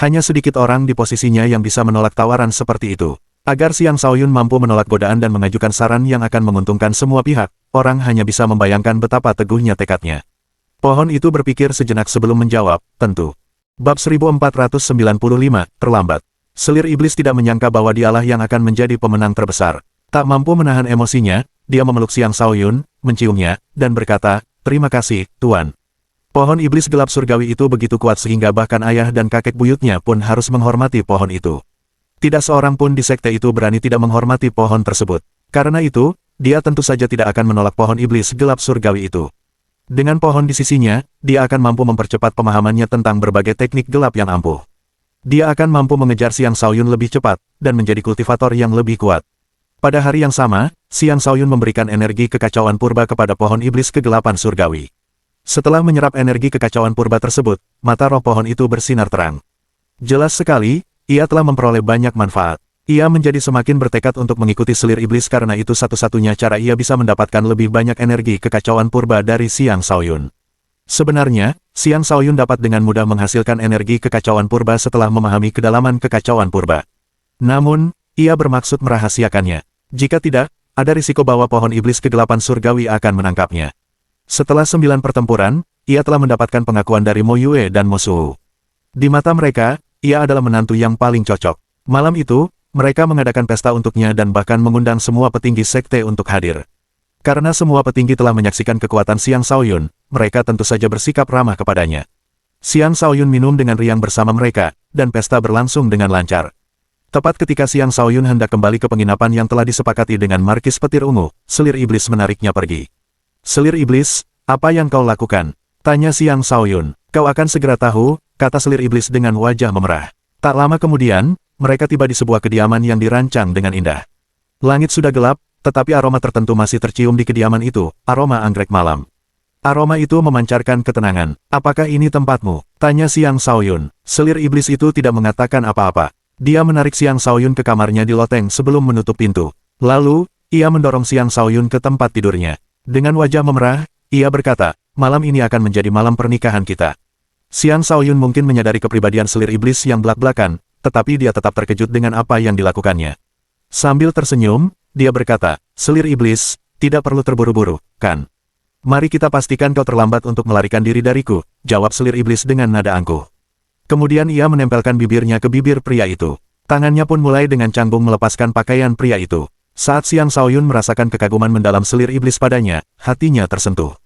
Hanya sedikit orang di posisinya yang bisa menolak tawaran seperti itu. Agar Xiang Shaoyun mampu menolak godaan dan mengajukan saran yang akan menguntungkan semua pihak, orang hanya bisa membayangkan betapa teguhnya tekadnya. Pohon itu berpikir sejenak sebelum menjawab, tentu. Bab 1495, terlambat. Selir iblis tidak menyangka bahwa dialah yang akan menjadi pemenang terbesar. Tak mampu menahan emosinya, dia memeluk Xiang Shaoyun, menciumnya, dan berkata, terima kasih, Tuan. Pohon iblis gelap surgawi itu begitu kuat sehingga bahkan ayah dan kakek buyutnya pun harus menghormati pohon itu. Tidak seorang pun di sekte itu berani tidak menghormati pohon tersebut. Karena itu, dia tentu saja tidak akan menolak pohon iblis gelap surgawi itu. Dengan pohon di sisinya, dia akan mampu mempercepat pemahamannya tentang berbagai teknik gelap yang ampuh. Dia akan mampu mengejar Xiang Shaoyun lebih cepat, dan menjadi kultivator yang lebih kuat. Pada hari yang sama, Xiang Shaoyun memberikan energi kekacauan purba kepada pohon iblis kegelapan surgawi. Setelah menyerap energi kekacauan purba tersebut, mata roh pohon itu bersinar terang. Jelas sekali, ia telah memperoleh banyak manfaat. Ia menjadi semakin bertekad untuk mengikuti selir iblis karena itu satu-satunya cara ia bisa mendapatkan lebih banyak energi kekacauan purba dari Xiang Shaoyun. Sebenarnya, Xiang Shaoyun dapat dengan mudah menghasilkan energi kekacauan purba setelah memahami kedalaman kekacauan purba. Namun, ia bermaksud merahasiakannya. Jika tidak, ada risiko bahwa pohon iblis kegelapan surgawi akan menangkapnya. Setelah 9 pertempuran, ia telah mendapatkan pengakuan dari Mo Yue dan Mo Suhu. Di mata mereka, ia adalah menantu yang paling cocok. Malam itu, mereka mengadakan pesta untuknya dan bahkan mengundang semua petinggi sekte untuk hadir. Karena semua petinggi telah menyaksikan kekuatan Xiang Shaoyun, mereka tentu saja bersikap ramah kepadanya. Xiang Shaoyun minum dengan riang bersama mereka, dan pesta berlangsung dengan lancar. Tepat ketika Xiang Shaoyun hendak kembali ke penginapan yang telah disepakati dengan Markis Petir Ungu, selir iblis menariknya pergi. Selir iblis, apa yang kau lakukan? Tanya Xiang Shaoyun. Kau akan segera tahu, kata selir iblis dengan wajah memerah. Tak lama kemudian, mereka tiba di sebuah kediaman yang dirancang dengan indah. Langit sudah gelap, tetapi aroma tertentu masih tercium di kediaman itu, aroma anggrek malam. Aroma itu memancarkan ketenangan. Apakah ini tempatmu? Tanya Xiang Shaoyun. Selir iblis itu tidak mengatakan apa-apa. Dia menarik Xiang Shaoyun ke kamarnya di loteng sebelum menutup pintu. Lalu, ia mendorong Xiang Shaoyun ke tempat tidurnya. Dengan wajah memerah, ia berkata, malam ini akan menjadi malam pernikahan kita. Xiang Shaoyun mungkin menyadari kepribadian selir iblis yang belak-belakan, tetapi dia tetap terkejut dengan apa yang dilakukannya. Sambil tersenyum, dia berkata, selir iblis, tidak perlu terburu-buru, kan? Mari kita pastikan kau terlambat untuk melarikan diri dariku, jawab selir iblis dengan nada angkuh. Kemudian ia menempelkan bibirnya ke bibir pria itu. Tangannya pun mulai dengan canggung melepaskan pakaian pria itu. Saat Xiang Shaoyun merasakan kekaguman mendalam selir iblis padanya, hatinya tersentuh.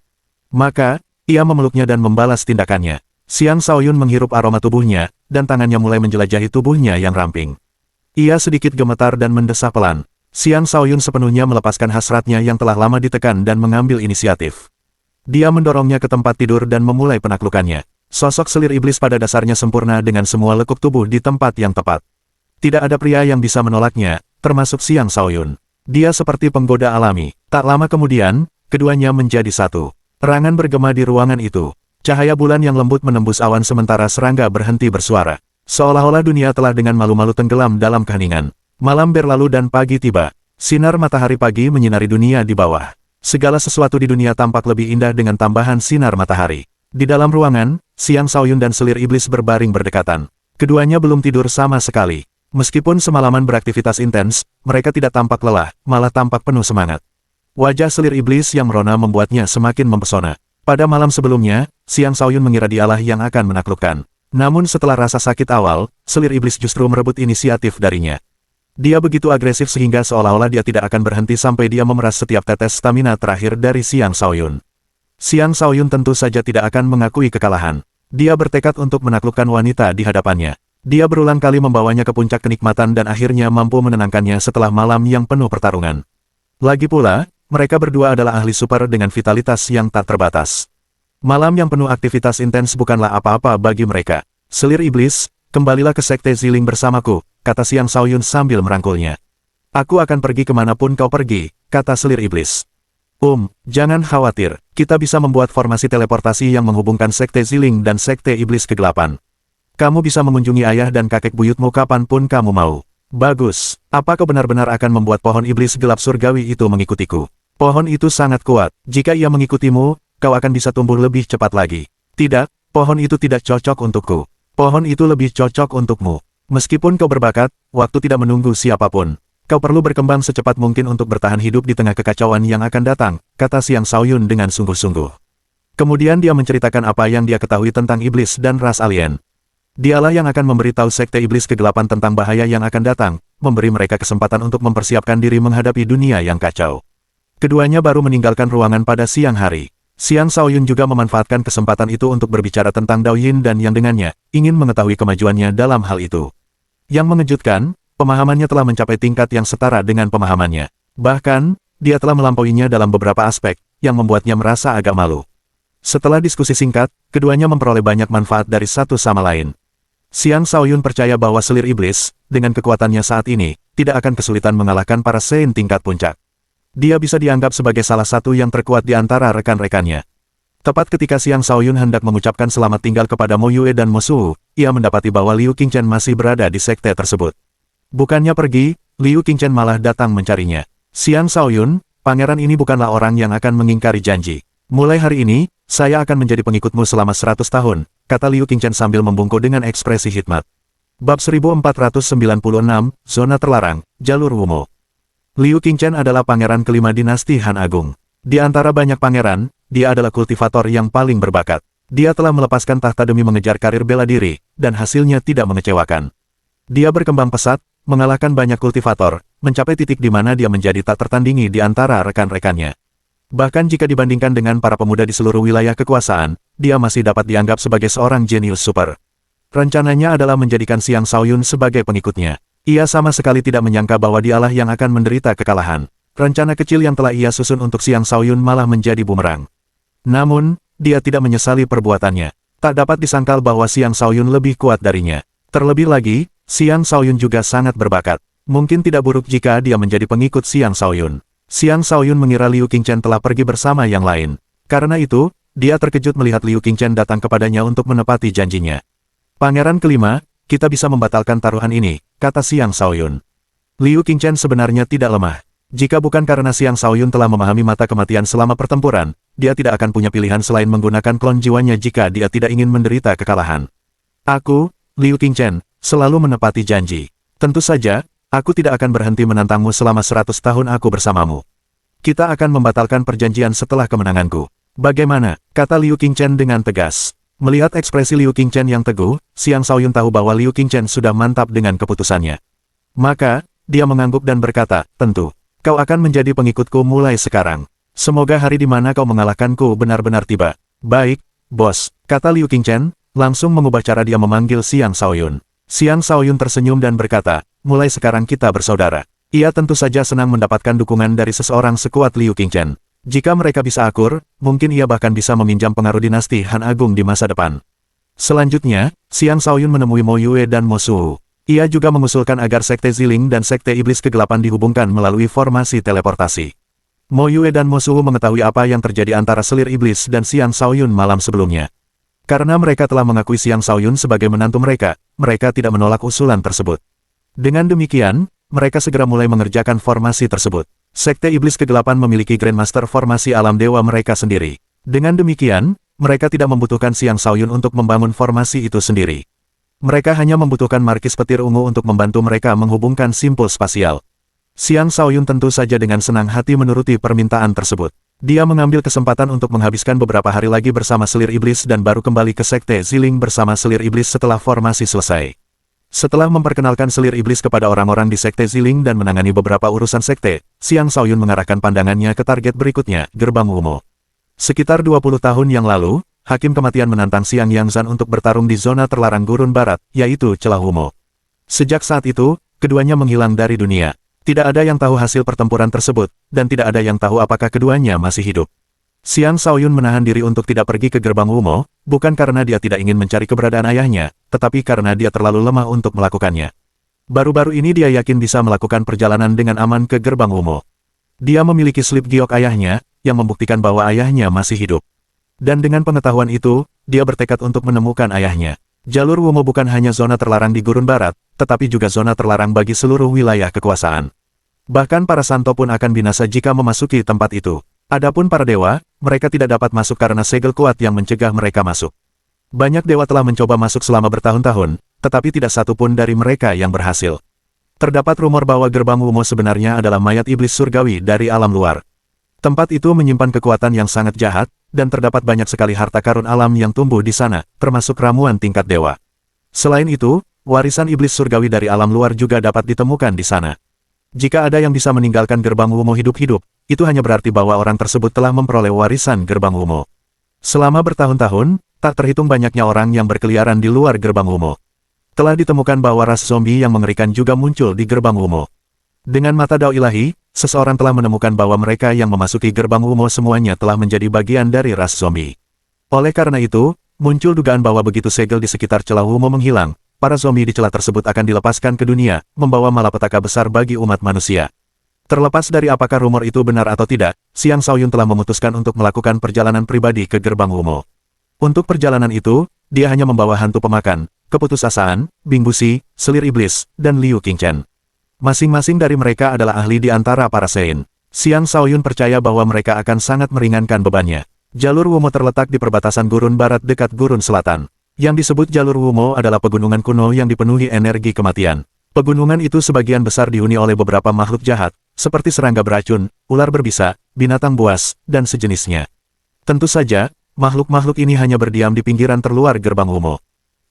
Maka, ia memeluknya dan membalas tindakannya. Xiang Shaoyun menghirup aroma tubuhnya, dan tangannya mulai menjelajahi tubuhnya yang ramping. Ia sedikit gemetar dan mendesah pelan. Xiang Shaoyun sepenuhnya melepaskan hasratnya yang telah lama ditekan dan mengambil inisiatif. Dia mendorongnya ke tempat tidur dan memulai penaklukannya. Sosok selir iblis pada dasarnya sempurna dengan semua lekuk tubuh di tempat yang tepat. Tidak ada pria yang bisa menolaknya, termasuk Xiang Shaoyun. Dia seperti penggoda alami. Tak lama kemudian, keduanya menjadi satu. Terangan bergema di ruangan itu. Cahaya bulan yang lembut menembus awan sementara serangga berhenti bersuara. Seolah-olah dunia telah dengan malu-malu tenggelam dalam keheningan. Malam berlalu dan pagi tiba. Sinar matahari pagi menyinari dunia di bawah. Segala sesuatu di dunia tampak lebih indah dengan tambahan sinar matahari. Di dalam ruangan, Xiang Shaoyun dan selir iblis berbaring berdekatan. Keduanya belum tidur sama sekali. Meskipun semalaman beraktivitas intens, mereka tidak tampak lelah, malah tampak penuh semangat. Wajah selir iblis yang merona membuatnya semakin mempesona. Pada malam sebelumnya, Xiang Shaoyun mengira dialah yang akan menaklukkan. Namun setelah rasa sakit awal, selir iblis justru merebut inisiatif darinya. Dia begitu agresif sehingga seolah-olah dia tidak akan berhenti sampai dia memeras setiap tetes stamina terakhir dari Xiang Shaoyun. Xiang Shaoyun tentu saja tidak akan mengakui kekalahan. Dia bertekad untuk menaklukkan wanita di hadapannya. Dia berulang kali membawanya ke puncak kenikmatan dan akhirnya mampu menenangkannya setelah malam yang penuh pertarungan. Lagi pula, mereka berdua adalah ahli super dengan vitalitas yang tak terbatas. Malam yang penuh aktivitas intens bukanlah apa-apa bagi mereka. Selir iblis, kembalilah ke Sekte Ziling bersamaku, kata Xiang Shaoyun sambil merangkulnya. Aku akan pergi kemanapun kau pergi, kata selir iblis. Jangan khawatir, kita bisa membuat formasi teleportasi yang menghubungkan Sekte Ziling dan Sekte Iblis Kegelapan. Kamu bisa mengunjungi ayah dan kakek buyutmu kapanpun kamu mau. Bagus, apa kau benar-benar akan membuat pohon iblis gelap surgawi itu mengikutiku? Pohon itu sangat kuat, jika ia mengikutimu, kau akan bisa tumbuh lebih cepat lagi. Tidak, pohon itu tidak cocok untukku. Pohon itu lebih cocok untukmu. Meskipun kau berbakat, waktu tidak menunggu siapapun. Kau perlu berkembang secepat mungkin untuk bertahan hidup di tengah kekacauan yang akan datang, kata Xiang Shaoyun dengan sungguh-sungguh. Kemudian dia menceritakan apa yang dia ketahui tentang iblis dan ras alien. Dialah yang akan memberitahu Sekte Iblis Kegelapan tentang bahaya yang akan datang, memberi mereka kesempatan untuk mempersiapkan diri menghadapi dunia yang kacau. Keduanya baru meninggalkan ruangan pada siang hari. Xiang Shaoyun juga memanfaatkan kesempatan itu untuk berbicara tentang Dao Yin dan yang dengannya, ingin mengetahui kemajuannya dalam hal itu. Yang mengejutkan, pemahamannya telah mencapai tingkat yang setara dengan pemahamannya. Bahkan, dia telah melampauinya dalam beberapa aspek, yang membuatnya merasa agak malu. Setelah diskusi singkat, keduanya memperoleh banyak manfaat dari satu sama lain. Xiang Shaoyun percaya bahwa selir iblis, dengan kekuatannya saat ini, tidak akan kesulitan mengalahkan para Saint tingkat puncak. Dia bisa dianggap sebagai salah satu yang terkuat di antara rekan-rekannya. Tepat ketika Xiang Shaoyun hendak mengucapkan selamat tinggal kepada Mo Yue dan Mo Suhu, ia mendapati bahwa Liu Qingchen masih berada di sekte tersebut. Bukannya pergi, Liu Qingchen malah datang mencarinya. Xiang Shaoyun, pangeran ini bukanlah orang yang akan mengingkari janji. Mulai hari ini, saya akan menjadi pengikutmu selama 100 tahun, kata Liu Qingchen sambil membungkuk dengan ekspresi hikmat. Bab 1496, Zona Terlarang, Jalur Wumo. Liu Qingchen adalah pangeran kelima dinasti Han Agung. Di antara banyak pangeran, dia adalah kultivator yang paling berbakat. Dia telah melepaskan tahta demi mengejar karir bela diri, dan hasilnya tidak mengecewakan. Dia berkembang pesat, mengalahkan banyak kultivator, mencapai titik di mana dia menjadi tak tertandingi di antara rekan-rekannya. Bahkan jika dibandingkan dengan para pemuda di seluruh wilayah kekuasaan, dia masih dapat dianggap sebagai seorang jenius super. Rencananya adalah menjadikan Xiang Shaoyun sebagai pengikutnya. Ia sama sekali tidak menyangka bahwa dialah yang akan menderita kekalahan. Rencana kecil yang telah ia susun untuk Xiang Shaoyun malah menjadi bumerang. Namun, dia tidak menyesali perbuatannya. Tak dapat disangkal bahwa Xiang Shaoyun lebih kuat darinya. Terlebih lagi, Xiang Shaoyun juga sangat berbakat. Mungkin tidak buruk jika dia menjadi pengikut Xiang Shaoyun. Xiang Shaoyun mengira Liu Qingchen telah pergi bersama yang lain. Karena itu, dia terkejut melihat Liu Qingchen datang kepadanya untuk menepati janjinya. Pangeran kelima, kita bisa membatalkan taruhan ini, kata Xiang Shaoyun. Liu Qingchen sebenarnya tidak lemah. Jika bukan karena Xiang Shaoyun telah memahami mata kematian selama pertempuran, dia tidak akan punya pilihan selain menggunakan klon jiwanya jika dia tidak ingin menderita kekalahan. Aku, Liu Qingchen, selalu menepati janji. Tentu saja, aku tidak akan berhenti menantangmu selama 100 tahun aku bersamamu. Kita akan membatalkan perjanjian setelah kemenanganku. Bagaimana? Kata Liu Qingchen dengan tegas. Melihat ekspresi Liu Qingchen yang teguh, Xiang Shaoyun tahu bahwa Liu Qingchen sudah mantap dengan keputusannya. Maka, dia mengangguk dan berkata, tentu. Kau akan menjadi pengikutku mulai sekarang. Semoga hari di mana kau mengalahkanku benar-benar tiba. Baik, bos, kata Liu Qingchen, langsung mengubah cara dia memanggil Xiang Shaoyun. Xiang Shaoyun tersenyum dan berkata, mulai sekarang kita bersaudara. Ia tentu saja senang mendapatkan dukungan dari seseorang sekuat Liu Qingchen. Jika mereka bisa akur, mungkin ia bahkan bisa meminjam pengaruh dinasti Han Agung di masa depan. Selanjutnya, Xiang Shaoyun menemui Mo Yue dan Mo Suhu. Ia juga mengusulkan agar Sekte Ziling dan Sekte Iblis Kegelapan dihubungkan melalui formasi teleportasi. Mo Yue dan Mo Suhu mengetahui apa yang terjadi antara selir iblis dan Xiang Shaoyun malam sebelumnya. Karena mereka telah mengakui Xiang Shaoyun sebagai menantu mereka tidak menolak usulan tersebut. Dengan demikian, mereka segera mulai mengerjakan formasi tersebut. Sekte Iblis Kegelapan memiliki Grandmaster formasi alam dewa mereka sendiri. Dengan demikian, mereka tidak membutuhkan Xiang Shaoyun untuk membangun formasi itu sendiri. Mereka hanya membutuhkan markis petir ungu untuk membantu mereka menghubungkan simpul spasial. Xiang Shaoyun tentu saja dengan senang hati menuruti permintaan tersebut. Dia mengambil kesempatan untuk menghabiskan beberapa hari lagi bersama selir iblis dan baru kembali ke Sekte Ziling bersama selir iblis setelah formasi selesai. Setelah memperkenalkan selir iblis kepada orang-orang di Sekte Ziling dan menangani beberapa urusan sekte, Xiang Shaoyun mengarahkan pandangannya ke target berikutnya, Gerbang Wumo. Sekitar 20 tahun yang lalu, Hakim Kematian menantang Xiang Yangzan untuk bertarung di zona terlarang gurun barat, yaitu Celah Wumo. Sejak saat itu, keduanya menghilang dari dunia. Tidak ada yang tahu hasil pertempuran tersebut, dan tidak ada yang tahu apakah keduanya masih hidup. Xiang Shaoyun menahan diri untuk tidak pergi ke Gerbang Wumo, bukan karena dia tidak ingin mencari keberadaan ayahnya, tetapi karena dia terlalu lemah untuk melakukannya. Baru-baru ini dia yakin bisa melakukan perjalanan dengan aman ke Gerbang Wumo. Dia memiliki slip giok ayahnya, yang membuktikan bahwa ayahnya masih hidup. Dan dengan pengetahuan itu, dia bertekad untuk menemukan ayahnya. Jalur Wumo bukan hanya zona terlarang di gurun barat, tetapi juga zona terlarang bagi seluruh wilayah kekuasaan. Bahkan para santo pun akan binasa jika memasuki tempat itu. Adapun para dewa, mereka tidak dapat masuk karena segel kuat yang mencegah mereka masuk. Banyak dewa telah mencoba masuk selama bertahun-tahun, tetapi tidak satu pun dari mereka yang berhasil. Terdapat rumor bahwa Gerbang Wumo sebenarnya adalah mayat iblis surgawi dari alam luar. Tempat itu menyimpan kekuatan yang sangat jahat, dan terdapat banyak sekali harta karun alam yang tumbuh di sana, termasuk ramuan tingkat dewa. Selain itu, warisan iblis surgawi dari alam luar juga dapat ditemukan di sana. Jika ada yang bisa meninggalkan Gerbang Wumo hidup-hidup, itu hanya berarti bahwa orang tersebut telah memperoleh warisan Gerbang Wumo. Selama bertahun-tahun, tak terhitung banyaknya orang yang berkeliaran di luar Gerbang Wumo. Telah ditemukan bahwa ras zombie yang mengerikan juga muncul di Gerbang Wumo. Dengan mata dao ilahi, seseorang telah menemukan bahwa mereka yang memasuki Gerbang Wumo semuanya telah menjadi bagian dari ras zombie. Oleh karena itu, muncul dugaan bahwa begitu segel di sekitar celah Wumo menghilang, para zombie di celah tersebut akan dilepaskan ke dunia, membawa malapetaka besar bagi umat manusia. Terlepas dari apakah rumor itu benar atau tidak, Xiang Shaoyun telah memutuskan untuk melakukan perjalanan pribadi ke Gerbang Wumo. Untuk perjalanan itu, dia hanya membawa hantu pemakan, keputusasaan, Bing Busi, selir iblis, dan Liu Qingchen. Masing-masing dari mereka adalah ahli di antara para Sein. Xiang Shaoyun percaya bahwa mereka akan sangat meringankan bebannya. Jalur Wumo terletak di perbatasan gurun barat dekat gurun selatan. Yang disebut jalur Wumo adalah pegunungan kuno yang dipenuhi energi kematian. Pegunungan itu sebagian besar dihuni oleh beberapa makhluk jahat, seperti serangga beracun, ular berbisa, binatang buas, dan sejenisnya. Tentu saja, makhluk-makhluk ini hanya berdiam di pinggiran terluar Gerbang Wumo.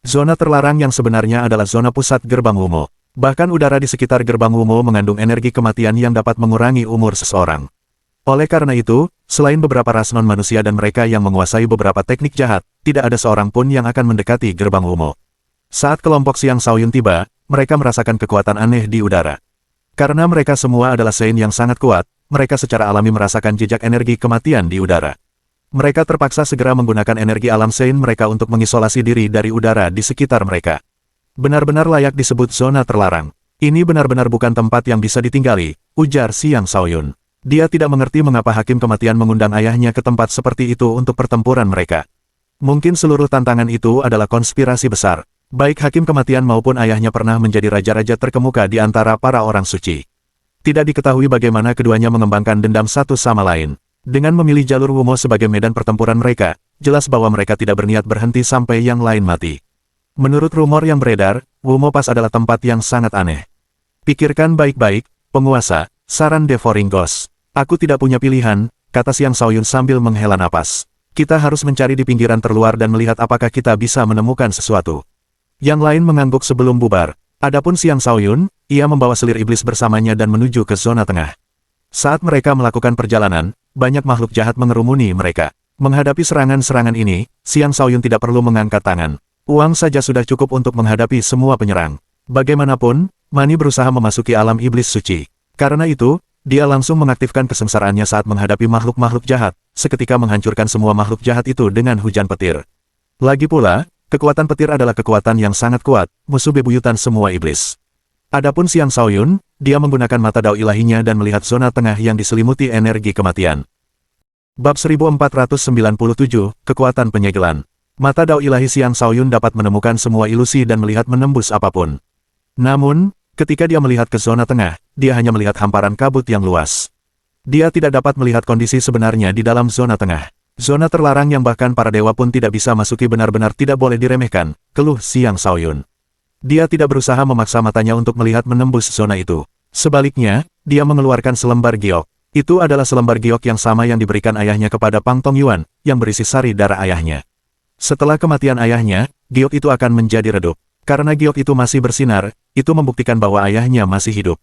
Zona terlarang yang sebenarnya adalah zona pusat Gerbang Wumo. Bahkan udara di sekitar Gerbang Wumo mengandung energi kematian yang dapat mengurangi umur seseorang. Oleh karena itu, selain beberapa ras non-manusia dan mereka yang menguasai beberapa teknik jahat, tidak ada seorang pun yang akan mendekati Gerbang Wumo. Saat kelompok Xiang Shaoyun tiba, mereka merasakan kekuatan aneh di udara. Karena mereka semua adalah Sein yang sangat kuat, mereka secara alami merasakan jejak energi kematian di udara. Mereka terpaksa segera menggunakan energi alam Sein mereka untuk mengisolasi diri dari udara di sekitar mereka. Benar-benar layak disebut zona terlarang. Ini benar-benar bukan tempat yang bisa ditinggali, ujar Xiang Shaoyun. Dia tidak mengerti mengapa Hakim Kematian mengundang ayahnya ke tempat seperti itu untuk pertempuran mereka. Mungkin seluruh tantangan itu adalah konspirasi besar. Baik Hakim Kematian maupun ayahnya pernah menjadi raja-raja terkemuka di antara para orang suci. Tidak diketahui bagaimana keduanya mengembangkan dendam satu sama lain. Dengan memilih jalur Wumo sebagai medan pertempuran mereka, jelas bahwa mereka tidak berniat berhenti sampai yang lain mati. Menurut rumor yang beredar, Wumo Pass adalah tempat yang sangat aneh. Pikirkan baik-baik, penguasa, saran Devouring Ghost. Aku tidak punya pilihan, kata Xiang Shaoyun sambil menghela napas. Kita harus mencari di pinggiran terluar dan melihat apakah kita bisa menemukan sesuatu. Yang lain mengangguk sebelum bubar. Adapun Xiang Shaoyun, ia membawa selir iblis bersamanya dan menuju ke zona tengah. Saat mereka melakukan perjalanan, banyak makhluk jahat mengerumuni mereka. Menghadapi serangan-serangan ini, Xiang Shaoyun tidak perlu mengangkat tangan. Uang saja sudah cukup untuk menghadapi semua penyerang. Bagaimanapun, Mani berusaha memasuki alam iblis suci. Karena itu, dia langsung mengaktifkan kesengsaraannya saat menghadapi makhluk-makhluk jahat, seketika menghancurkan semua makhluk jahat itu dengan hujan petir. Lagi pula, kekuatan petir adalah kekuatan yang sangat kuat, musuh bebuyutan semua iblis. Adapun Xiang Shaoyun, dia menggunakan mata dao ilahinya dan melihat zona tengah yang diselimuti energi kematian. Bab 1497, Kekuatan Penyegelan. Mata dao ilahi Xiang Shaoyun dapat menemukan semua ilusi dan melihat menembus apapun. Namun, ketika dia melihat ke zona tengah, dia hanya melihat hamparan kabut yang luas. Dia tidak dapat melihat kondisi sebenarnya di dalam zona tengah. Zona terlarang yang bahkan para dewa pun tidak bisa masuki benar-benar tidak boleh diremehkan, keluh Xiang Shaoyun. Dia tidak berusaha memaksa matanya untuk melihat menembus zona itu. Sebaliknya, dia mengeluarkan selembar giok. Itu adalah selembar giok yang sama yang diberikan ayahnya kepada Pang Tongyuan, yang berisi sari darah ayahnya. Setelah kematian ayahnya, giok itu akan menjadi redup. Karena giok itu masih bersinar, itu membuktikan bahwa ayahnya masih hidup.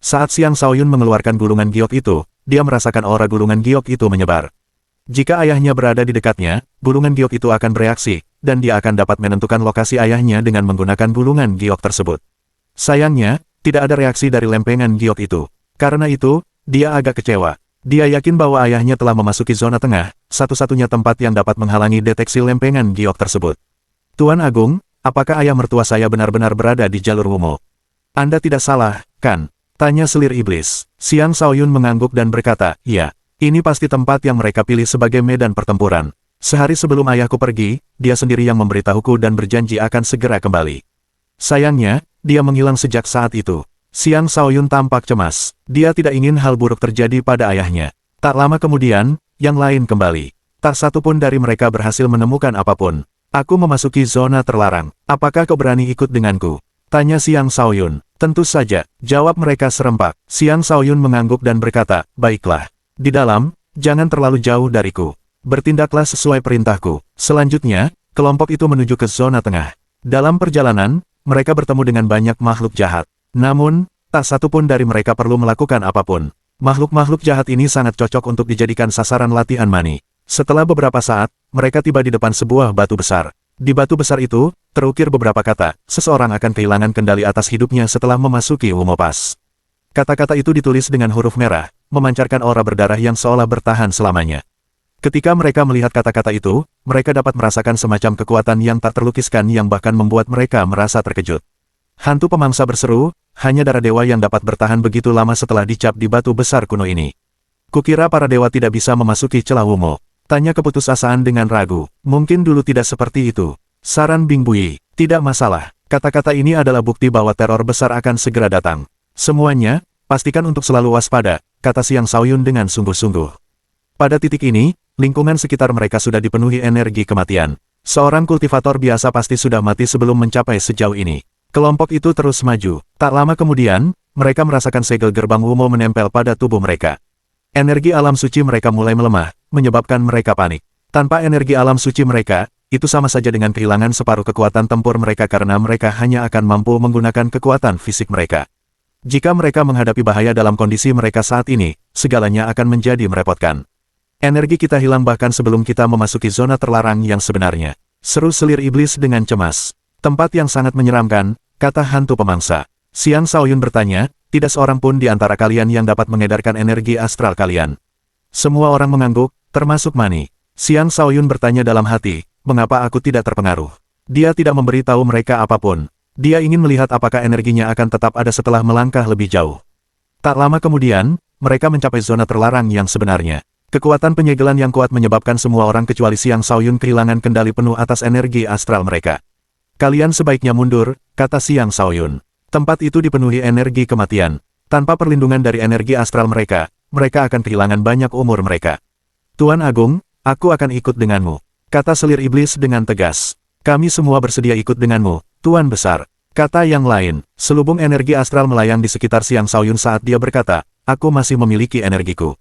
Saat Xiang Shaoyun mengeluarkan gulungan giok itu, dia merasakan aura gulungan giok itu menyebar. Jika ayahnya berada di dekatnya, gulungan giok itu akan bereaksi, dan dia akan dapat menentukan lokasi ayahnya dengan menggunakan gulungan giok tersebut. Sayangnya, tidak ada reaksi dari lempengan giok itu. Karena itu, dia agak kecewa. Dia yakin bahwa ayahnya telah memasuki zona tengah, satu-satunya tempat yang dapat menghalangi deteksi lempengan giok tersebut. Tuan Agung, apakah ayah mertua saya benar-benar berada di jalur Wumo? Anda tidak salah, kan? Tanya selir iblis. Xiang Shaoyun mengangguk dan berkata, iya, ini pasti tempat yang mereka pilih sebagai medan pertempuran. Sehari sebelum ayahku pergi, dia sendiri yang memberitahuku dan berjanji akan segera kembali. Sayangnya, dia menghilang sejak saat itu. Xiang Shaoyun tampak cemas. Dia tidak ingin hal buruk terjadi pada ayahnya. Tak lama kemudian, yang lain kembali. Tak satu pun dari mereka berhasil menemukan apapun. Aku memasuki zona terlarang. Apakah kau berani ikut denganku? Tanya Xiang Shaoyun. Tentu saja, jawab mereka serempak. Xiang Shaoyun mengangguk dan berkata, baiklah. Di dalam, jangan terlalu jauh dariku. Bertindaklah sesuai perintahku. Selanjutnya, kelompok itu menuju ke zona tengah. Dalam perjalanan, mereka bertemu dengan banyak makhluk jahat. Namun, tak satu pun dari mereka perlu melakukan apapun. Makhluk-makhluk jahat ini sangat cocok untuk dijadikan sasaran latihan Mani. Setelah beberapa saat, mereka tiba di depan sebuah batu besar. Di batu besar itu, terukir beberapa kata, seseorang akan kehilangan kendali atas hidupnya setelah memasuki Wumo Pass. Kata-kata itu ditulis dengan huruf merah, memancarkan aura berdarah yang seolah bertahan selamanya. Ketika mereka melihat kata-kata itu, mereka dapat merasakan semacam kekuatan yang tak terlukiskan yang bahkan membuat mereka merasa terkejut. Hantu pemangsa berseru, hanya darah dewa yang dapat bertahan begitu lama setelah dicap di batu besar kuno ini. Kukira para dewa tidak bisa memasuki celah Wumo. Tanya keputusasaan dengan ragu. Mungkin dulu tidak seperti itu. Saran Bing Bui. Tidak masalah. Kata-kata ini adalah bukti bahwa teror besar akan segera datang. Semuanya, pastikan untuk selalu waspada, kata Xiang Shaoyun dengan sungguh-sungguh. Pada titik ini, lingkungan sekitar mereka sudah dipenuhi energi kematian. Seorang kultivator biasa pasti sudah mati sebelum mencapai sejauh ini. Kelompok itu terus maju. Tak lama kemudian, mereka merasakan segel gerbang Wumo menempel pada tubuh mereka. Energi alam suci mereka mulai melemah, menyebabkan mereka panik. Tanpa energi alam suci mereka, itu sama saja dengan kehilangan separuh kekuatan tempur mereka karena mereka hanya akan mampu menggunakan kekuatan fisik mereka. Jika mereka menghadapi bahaya dalam kondisi mereka saat ini, segalanya akan menjadi merepotkan. Energi kita hilang bahkan sebelum kita memasuki zona terlarang yang sebenarnya. Seru selir iblis dengan cemas. Tempat yang sangat menyeramkan, kata hantu pemangsa. Xiang Shaoyun bertanya, tidak seorang pun di antara kalian yang dapat mengedarkan energi astral kalian. Semua orang mengangguk, termasuk Mani. Xiang Shaoyun bertanya dalam hati, mengapa aku tidak terpengaruh? Dia tidak memberi tahu mereka apapun. Dia ingin melihat apakah energinya akan tetap ada setelah melangkah lebih jauh. Tak lama kemudian, mereka mencapai zona terlarang yang sebenarnya. Kekuatan penyegelan yang kuat menyebabkan semua orang kecuali Xiang Shaoyun kehilangan kendali penuh atas energi astral mereka. Kalian sebaiknya mundur, kata Xiang Shaoyun. Tempat itu dipenuhi energi kematian. Tanpa perlindungan dari energi astral mereka, mereka akan kehilangan banyak umur mereka. Tuan Agung, aku akan ikut denganmu, kata selir iblis dengan tegas. Kami semua bersedia ikut denganmu, Tuan Besar, kata yang lain. Selubung energi astral melayang di sekitar Xiang Shaoyun saat dia berkata, aku masih memiliki energiku.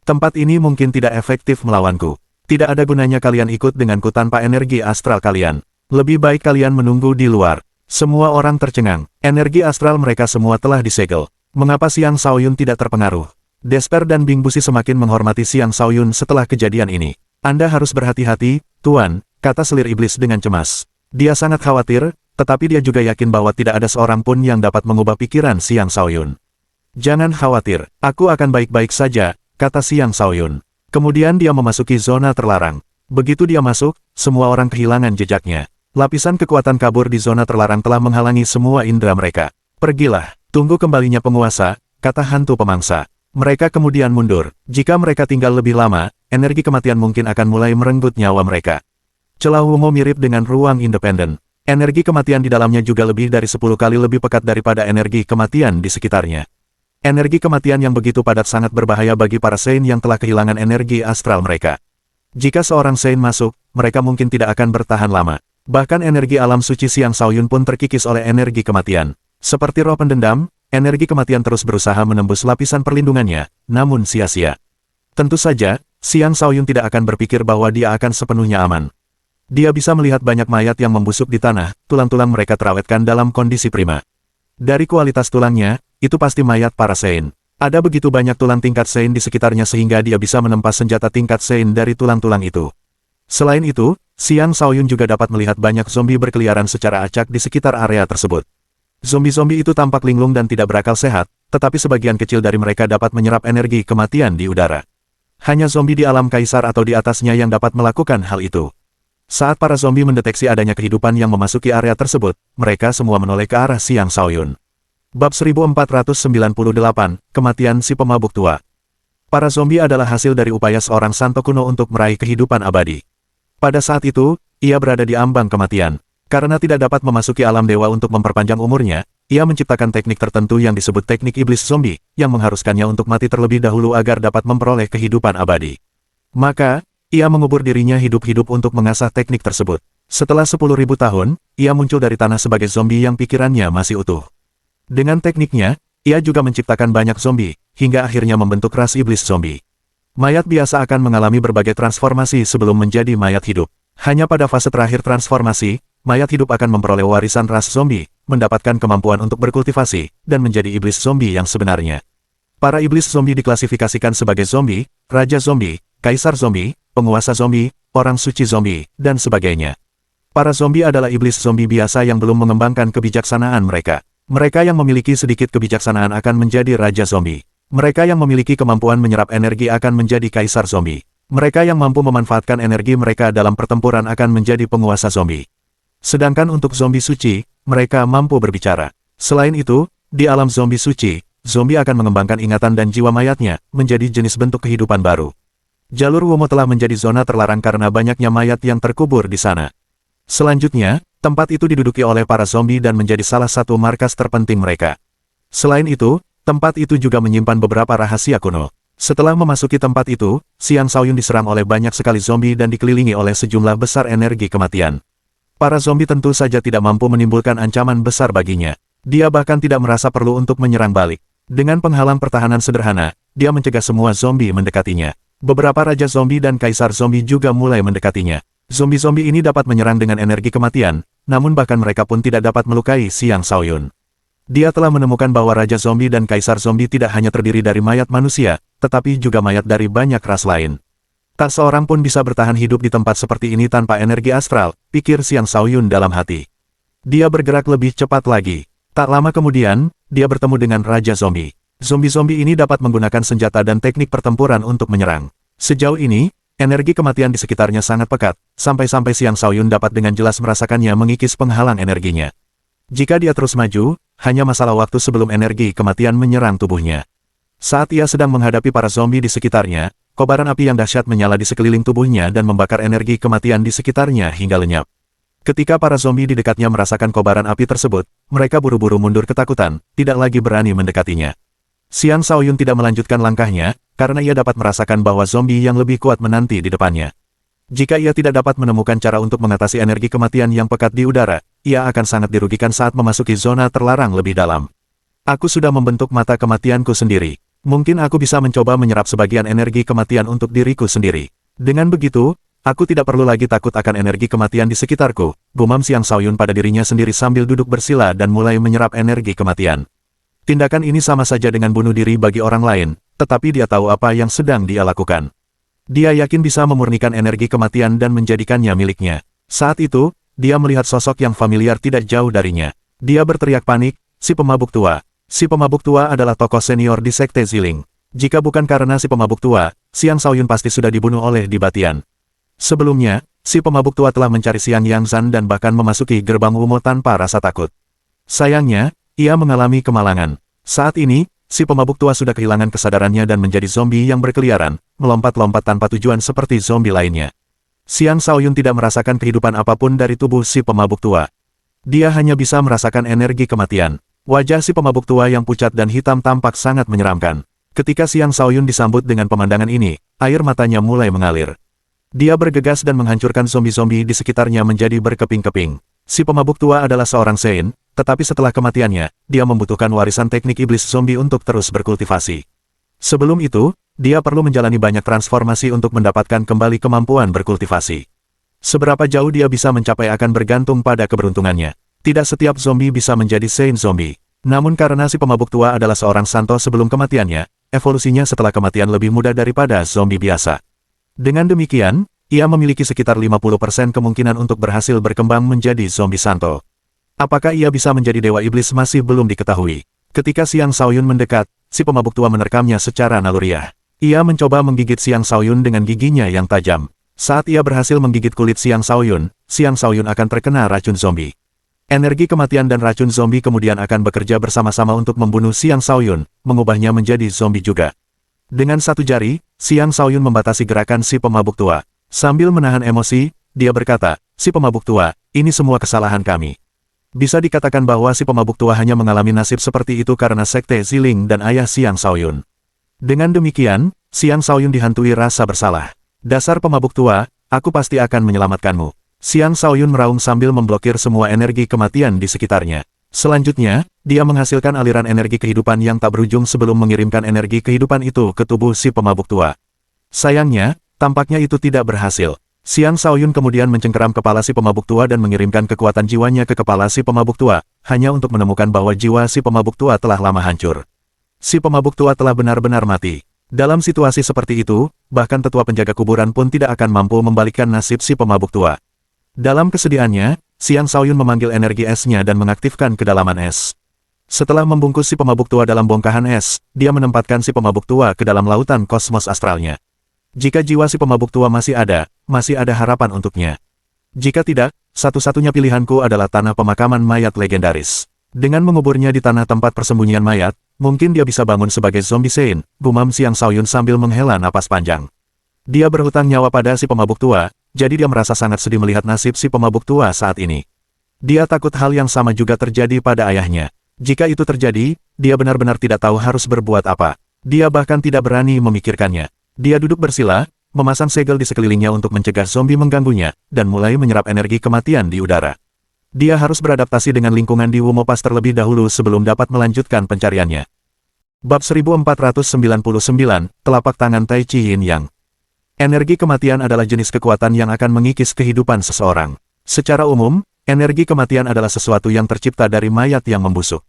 Tempat ini mungkin tidak efektif melawanku. Tidak ada gunanya kalian ikut denganku tanpa energi astral kalian. Lebih baik kalian menunggu di luar. Semua orang tercengang. Energi astral mereka semua telah disegel. Mengapa Xiang Shaoyun tidak terpengaruh? Desper dan Bing Busi semakin menghormati Xiang Shaoyun setelah kejadian ini. Anda harus berhati-hati, Tuan, kata selir iblis dengan cemas. Dia sangat khawatir, tetapi dia juga yakin bahwa tidak ada seorang pun yang dapat mengubah pikiran Xiang Shaoyun. Jangan khawatir, aku akan baik-baik saja, kata Xiang Shaoyun. Kemudian dia memasuki zona terlarang. Begitu dia masuk, semua orang kehilangan jejaknya. Lapisan kekuatan kabur di zona terlarang telah menghalangi semua indera mereka. Pergilah, tunggu kembalinya penguasa, kata hantu pemangsa. Mereka kemudian mundur. Jika mereka tinggal lebih lama, energi kematian mungkin akan mulai merenggut nyawa mereka. Celah Wumo mirip dengan ruang independen. Energi kematian di dalamnya juga lebih dari 10 kali lebih pekat daripada energi kematian di sekitarnya. Energi kematian yang begitu padat sangat berbahaya bagi para Saint yang telah kehilangan energi astral mereka. Jika seorang Saint masuk, mereka mungkin tidak akan bertahan lama. Bahkan energi alam suci Xiang Shaoyun pun terkikis oleh energi kematian. Seperti roh pendendam, energi kematian terus berusaha menembus lapisan perlindungannya, namun sia-sia. Tentu saja, Xiang Shaoyun tidak akan berpikir bahwa dia akan sepenuhnya aman. Dia bisa melihat banyak mayat yang membusuk di tanah, tulang-tulang mereka terawetkan dalam kondisi prima. Dari kualitas tulangnya, itu pasti mayat para Saint. Ada begitu banyak tulang tingkat Saint di sekitarnya sehingga dia bisa menempas senjata tingkat Saint dari tulang-tulang itu. Selain itu, Xiang Shaoyun juga dapat melihat banyak zombie berkeliaran secara acak di sekitar area tersebut. Zombie-zombie itu tampak linglung dan tidak berakal sehat, tetapi sebagian kecil dari mereka dapat menyerap energi kematian di udara. Hanya zombie di alam kaisar atau di atasnya yang dapat melakukan hal itu. Saat para zombie mendeteksi adanya kehidupan yang memasuki area tersebut, mereka semua menoleh ke arah Xiang Shaoyun. Bab 1498, Kematian si Pemabuk Tua. Para zombie adalah hasil dari upaya seorang santo kuno untuk meraih kehidupan abadi. Pada saat itu, ia berada di ambang kematian. Karena tidak dapat memasuki alam dewa untuk memperpanjang umurnya, ia menciptakan teknik tertentu yang disebut teknik iblis zombie, yang mengharuskannya untuk mati terlebih dahulu agar dapat memperoleh kehidupan abadi. Maka, ia mengubur dirinya hidup-hidup untuk mengasah teknik tersebut. Setelah 10.000 tahun, ia muncul dari tanah sebagai zombie yang pikirannya masih utuh. Dengan tekniknya, ia juga menciptakan banyak zombie, hingga akhirnya membentuk ras iblis zombie. Mayat biasa akan mengalami berbagai transformasi sebelum menjadi mayat hidup. Hanya pada fase terakhir transformasi, mayat hidup akan memperoleh warisan ras zombie, mendapatkan kemampuan untuk berkultivasi, dan menjadi iblis zombie yang sebenarnya. Para iblis zombie diklasifikasikan sebagai zombie, raja zombie, kaisar zombie, penguasa zombie, orang suci zombie, dan sebagainya. Para zombie adalah iblis zombie biasa yang belum mengembangkan kebijaksanaan mereka. Mereka yang memiliki sedikit kebijaksanaan akan menjadi raja zombie. Mereka yang memiliki kemampuan menyerap energi akan menjadi kaisar zombie. Mereka yang mampu memanfaatkan energi mereka dalam pertempuran akan menjadi penguasa zombie. Sedangkan untuk zombie suci, mereka mampu berbicara. Selain itu, di alam zombie suci, zombie akan mengembangkan ingatan dan jiwa mayatnya, menjadi jenis bentuk kehidupan baru. Jalur Wumo telah menjadi zona terlarang karena banyaknya mayat yang terkubur di sana. Selanjutnya, tempat itu diduduki oleh para zombie dan menjadi salah satu markas terpenting mereka. Selain itu, tempat itu juga menyimpan beberapa rahasia kuno. Setelah memasuki tempat itu, Xiang Shaoyun diserang oleh banyak sekali zombie dan dikelilingi oleh sejumlah besar energi kematian. Para zombie tentu saja tidak mampu menimbulkan ancaman besar baginya. Dia bahkan tidak merasa perlu untuk menyerang balik. Dengan penghalang pertahanan sederhana, dia mencegah semua zombie mendekatinya. Beberapa raja zombie dan kaisar zombie juga mulai mendekatinya. Zombie-zombie ini dapat menyerang dengan energi kematian, namun bahkan mereka pun tidak dapat melukai Xiang Shaoyun. Dia telah menemukan bahwa raja zombie dan kaisar zombie tidak hanya terdiri dari mayat manusia, tetapi juga mayat dari banyak ras lain. Tak seorang pun bisa bertahan hidup di tempat seperti ini tanpa energi astral, pikir Xiang Shaoyun dalam hati. Dia bergerak lebih cepat lagi. Tak lama kemudian, dia bertemu dengan raja zombie. Zombie-zombie ini dapat menggunakan senjata dan teknik pertempuran untuk menyerang. Sejauh ini, energi kematian di sekitarnya sangat pekat, sampai-sampai Xiang Shaoyun dapat dengan jelas merasakannya mengikis penghalang energinya. Jika dia terus maju, hanya masalah waktu sebelum energi kematian menyerang tubuhnya. Saat ia sedang menghadapi para zombie di sekitarnya, kobaran api yang dahsyat menyala di sekeliling tubuhnya dan membakar energi kematian di sekitarnya hingga lenyap. Ketika para zombie di dekatnya merasakan kobaran api tersebut, mereka buru-buru mundur ketakutan, tidak lagi berani mendekatinya. Xiang Shaoyun tidak melanjutkan langkahnya, karena ia dapat merasakan bahwa zombie yang lebih kuat menanti di depannya. Jika ia tidak dapat menemukan cara untuk mengatasi energi kematian yang pekat di udara, ia akan sangat dirugikan saat memasuki zona terlarang lebih dalam. Aku sudah membentuk mata kematianku sendiri. Mungkin aku bisa mencoba menyerap sebagian energi kematian untuk diriku sendiri. Dengan begitu, aku tidak perlu lagi takut akan energi kematian di sekitarku, gumam Xiang Shaoyun pada dirinya sendiri sambil duduk bersila dan mulai menyerap energi kematian. Tindakan ini sama saja dengan bunuh diri bagi orang lain, tetapi dia tahu apa yang sedang dia lakukan. Dia yakin bisa memurnikan energi kematian dan menjadikannya miliknya. Saat itu, dia melihat sosok yang familiar tidak jauh darinya. Dia berteriak panik, si pemabuk tua. Si pemabuk tua adalah tokoh senior di Sekte Ziling. Jika bukan karena si pemabuk tua, Xiang Shaoyun pasti sudah dibunuh oleh Di Batian. Sebelumnya, si pemabuk tua telah mencari Xiang Yangzhan dan bahkan memasuki gerbang Wumo tanpa rasa takut. Sayangnya, ia mengalami kemalangan. Saat ini, si pemabuk tua sudah kehilangan kesadarannya dan menjadi zombie yang berkeliaran, melompat-lompat tanpa tujuan seperti zombie lainnya. Xiang Shaoyun tidak merasakan kehidupan apapun dari tubuh si pemabuk tua. Dia hanya bisa merasakan energi kematian. Wajah si pemabuk tua yang pucat dan hitam tampak sangat menyeramkan. Ketika Xiang Shaoyun disambut dengan pemandangan ini, air matanya mulai mengalir. Dia bergegas dan menghancurkan zombie-zombie di sekitarnya menjadi berkeping-keping. Si pemabuk tua adalah seorang Sein, tetapi setelah kematiannya, dia membutuhkan warisan teknik iblis zombie untuk terus berkultivasi. Sebelum itu, dia perlu menjalani banyak transformasi untuk mendapatkan kembali kemampuan berkultivasi. Seberapa jauh dia bisa mencapai akan bergantung pada keberuntungannya. Tidak setiap zombie bisa menjadi Saint Zombie. Namun karena si pemabuk tua adalah seorang santo sebelum kematiannya, evolusinya setelah kematian lebih mudah daripada zombie biasa. Dengan demikian, ia memiliki sekitar 50% kemungkinan untuk berhasil berkembang menjadi zombie santo. Apakah ia bisa menjadi dewa iblis masih belum diketahui. Ketika Xiang Shaoyun mendekat, si pemabuk tua menerkamnya secara naluriah. Ia mencoba menggigit Xiang Shaoyun dengan giginya yang tajam. Saat ia berhasil menggigit kulit Xiang Shaoyun akan terkena racun zombie. Energi kematian dan racun zombie kemudian akan bekerja bersama-sama untuk membunuh Xiang Shaoyun, mengubahnya menjadi zombie juga. Dengan satu jari, Xiang Shaoyun membatasi gerakan si pemabuk tua. Sambil menahan emosi, dia berkata, si pemabuk tua, ini semua kesalahan kami. Bisa dikatakan bahwa si pemabuk tua hanya mengalami nasib seperti itu karena Sekte Ziling dan ayah Xiang Shaoyun. Dengan demikian, Xiang Shaoyun dihantui rasa bersalah. Dasar pemabuk tua, aku pasti akan menyelamatkanmu. Xiang Shaoyun meraung sambil memblokir semua energi kematian di sekitarnya. Selanjutnya, dia menghasilkan aliran energi kehidupan yang tak berujung sebelum mengirimkan energi kehidupan itu ke tubuh si pemabuk tua. Sayangnya, tampaknya itu tidak berhasil. Xiang Shaoyun kemudian mencengkeram kepala si pemabuk tua dan mengirimkan kekuatan jiwanya ke kepala si pemabuk tua, hanya untuk menemukan bahwa jiwa si pemabuk tua telah lama hancur. Si pemabuk tua telah benar-benar mati. Dalam situasi seperti itu, bahkan tetua penjaga kuburan pun tidak akan mampu membalikkan nasib si pemabuk tua. Dalam kesedihannya, Xiang Shaoyun memanggil energi esnya dan mengaktifkan kedalaman es. Setelah membungkus si pemabuk tua dalam bongkahan es, dia menempatkan si pemabuk tua ke dalam lautan kosmos astralnya. Jika jiwa si pemabuk tua masih ada harapan untuknya. Jika tidak, satu-satunya pilihanku adalah tanah pemakaman mayat legendaris. Dengan menguburnya di tanah tempat persembunyian mayat, mungkin dia bisa bangun sebagai zombie Sein, gumam Xiang Shaoyun sambil menghela napas panjang. Dia berhutang nyawa pada si pemabuk tua, jadi dia merasa sangat sedih melihat nasib si pemabuk tua saat ini. Dia takut hal yang sama juga terjadi pada ayahnya. Jika itu terjadi, dia benar-benar tidak tahu harus berbuat apa. Dia bahkan tidak berani memikirkannya. Dia duduk bersila, memasang segel di sekelilingnya untuk mencegah zombie mengganggunya, dan mulai menyerap energi kematian di udara. Dia harus beradaptasi dengan lingkungan di Wumo Pass terlebih dahulu sebelum dapat melanjutkan pencariannya. Bab 1499, Telapak Tangan Tai Chi Yin Yang. Energi kematian adalah jenis kekuatan yang akan mengikis kehidupan seseorang. Secara umum, energi kematian adalah sesuatu yang tercipta dari mayat yang membusuk.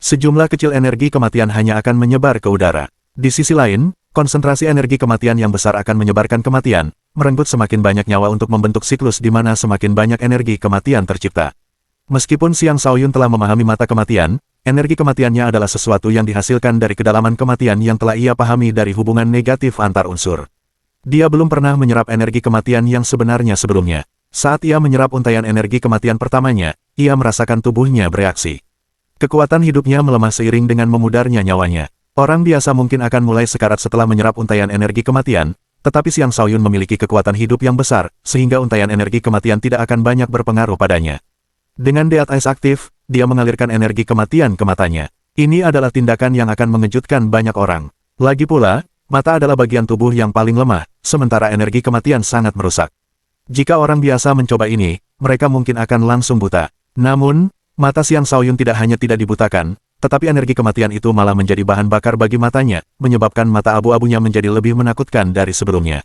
Sejumlah kecil energi kematian hanya akan menyebar ke udara. Di sisi lain, konsentrasi energi kematian yang besar akan menyebarkan kematian, merenggut semakin banyak nyawa untuk membentuk siklus di mana semakin banyak energi kematian tercipta. Meskipun Xiang Shaoyun telah memahami mata kematian, energi kematiannya adalah sesuatu yang dihasilkan dari kedalaman kematian yang telah ia pahami dari hubungan negatif antar unsur. Dia belum pernah menyerap energi kematian yang sebenarnya sebelumnya. Saat ia menyerap untaian energi kematian pertamanya, ia merasakan tubuhnya bereaksi. Kekuatan hidupnya melemah seiring dengan memudarnya nyawanya. Orang biasa mungkin akan mulai sekarat setelah menyerap untaian energi kematian, tetapi Xiang Shaoyun memiliki kekuatan hidup yang besar, sehingga untaian energi kematian tidak akan banyak berpengaruh padanya. Dengan Death Eyes aktif, dia mengalirkan energi kematian ke matanya. Ini adalah tindakan yang akan mengejutkan banyak orang. Lagi pula, mata adalah bagian tubuh yang paling lemah, sementara energi kematian sangat merusak. Jika orang biasa mencoba ini, mereka mungkin akan langsung buta. Namun, mata Xiang Shaoyun tidak hanya tidak dibutakan, tetapi energi kematian itu malah menjadi bahan bakar bagi matanya, menyebabkan mata abu-abunya menjadi lebih menakutkan dari sebelumnya.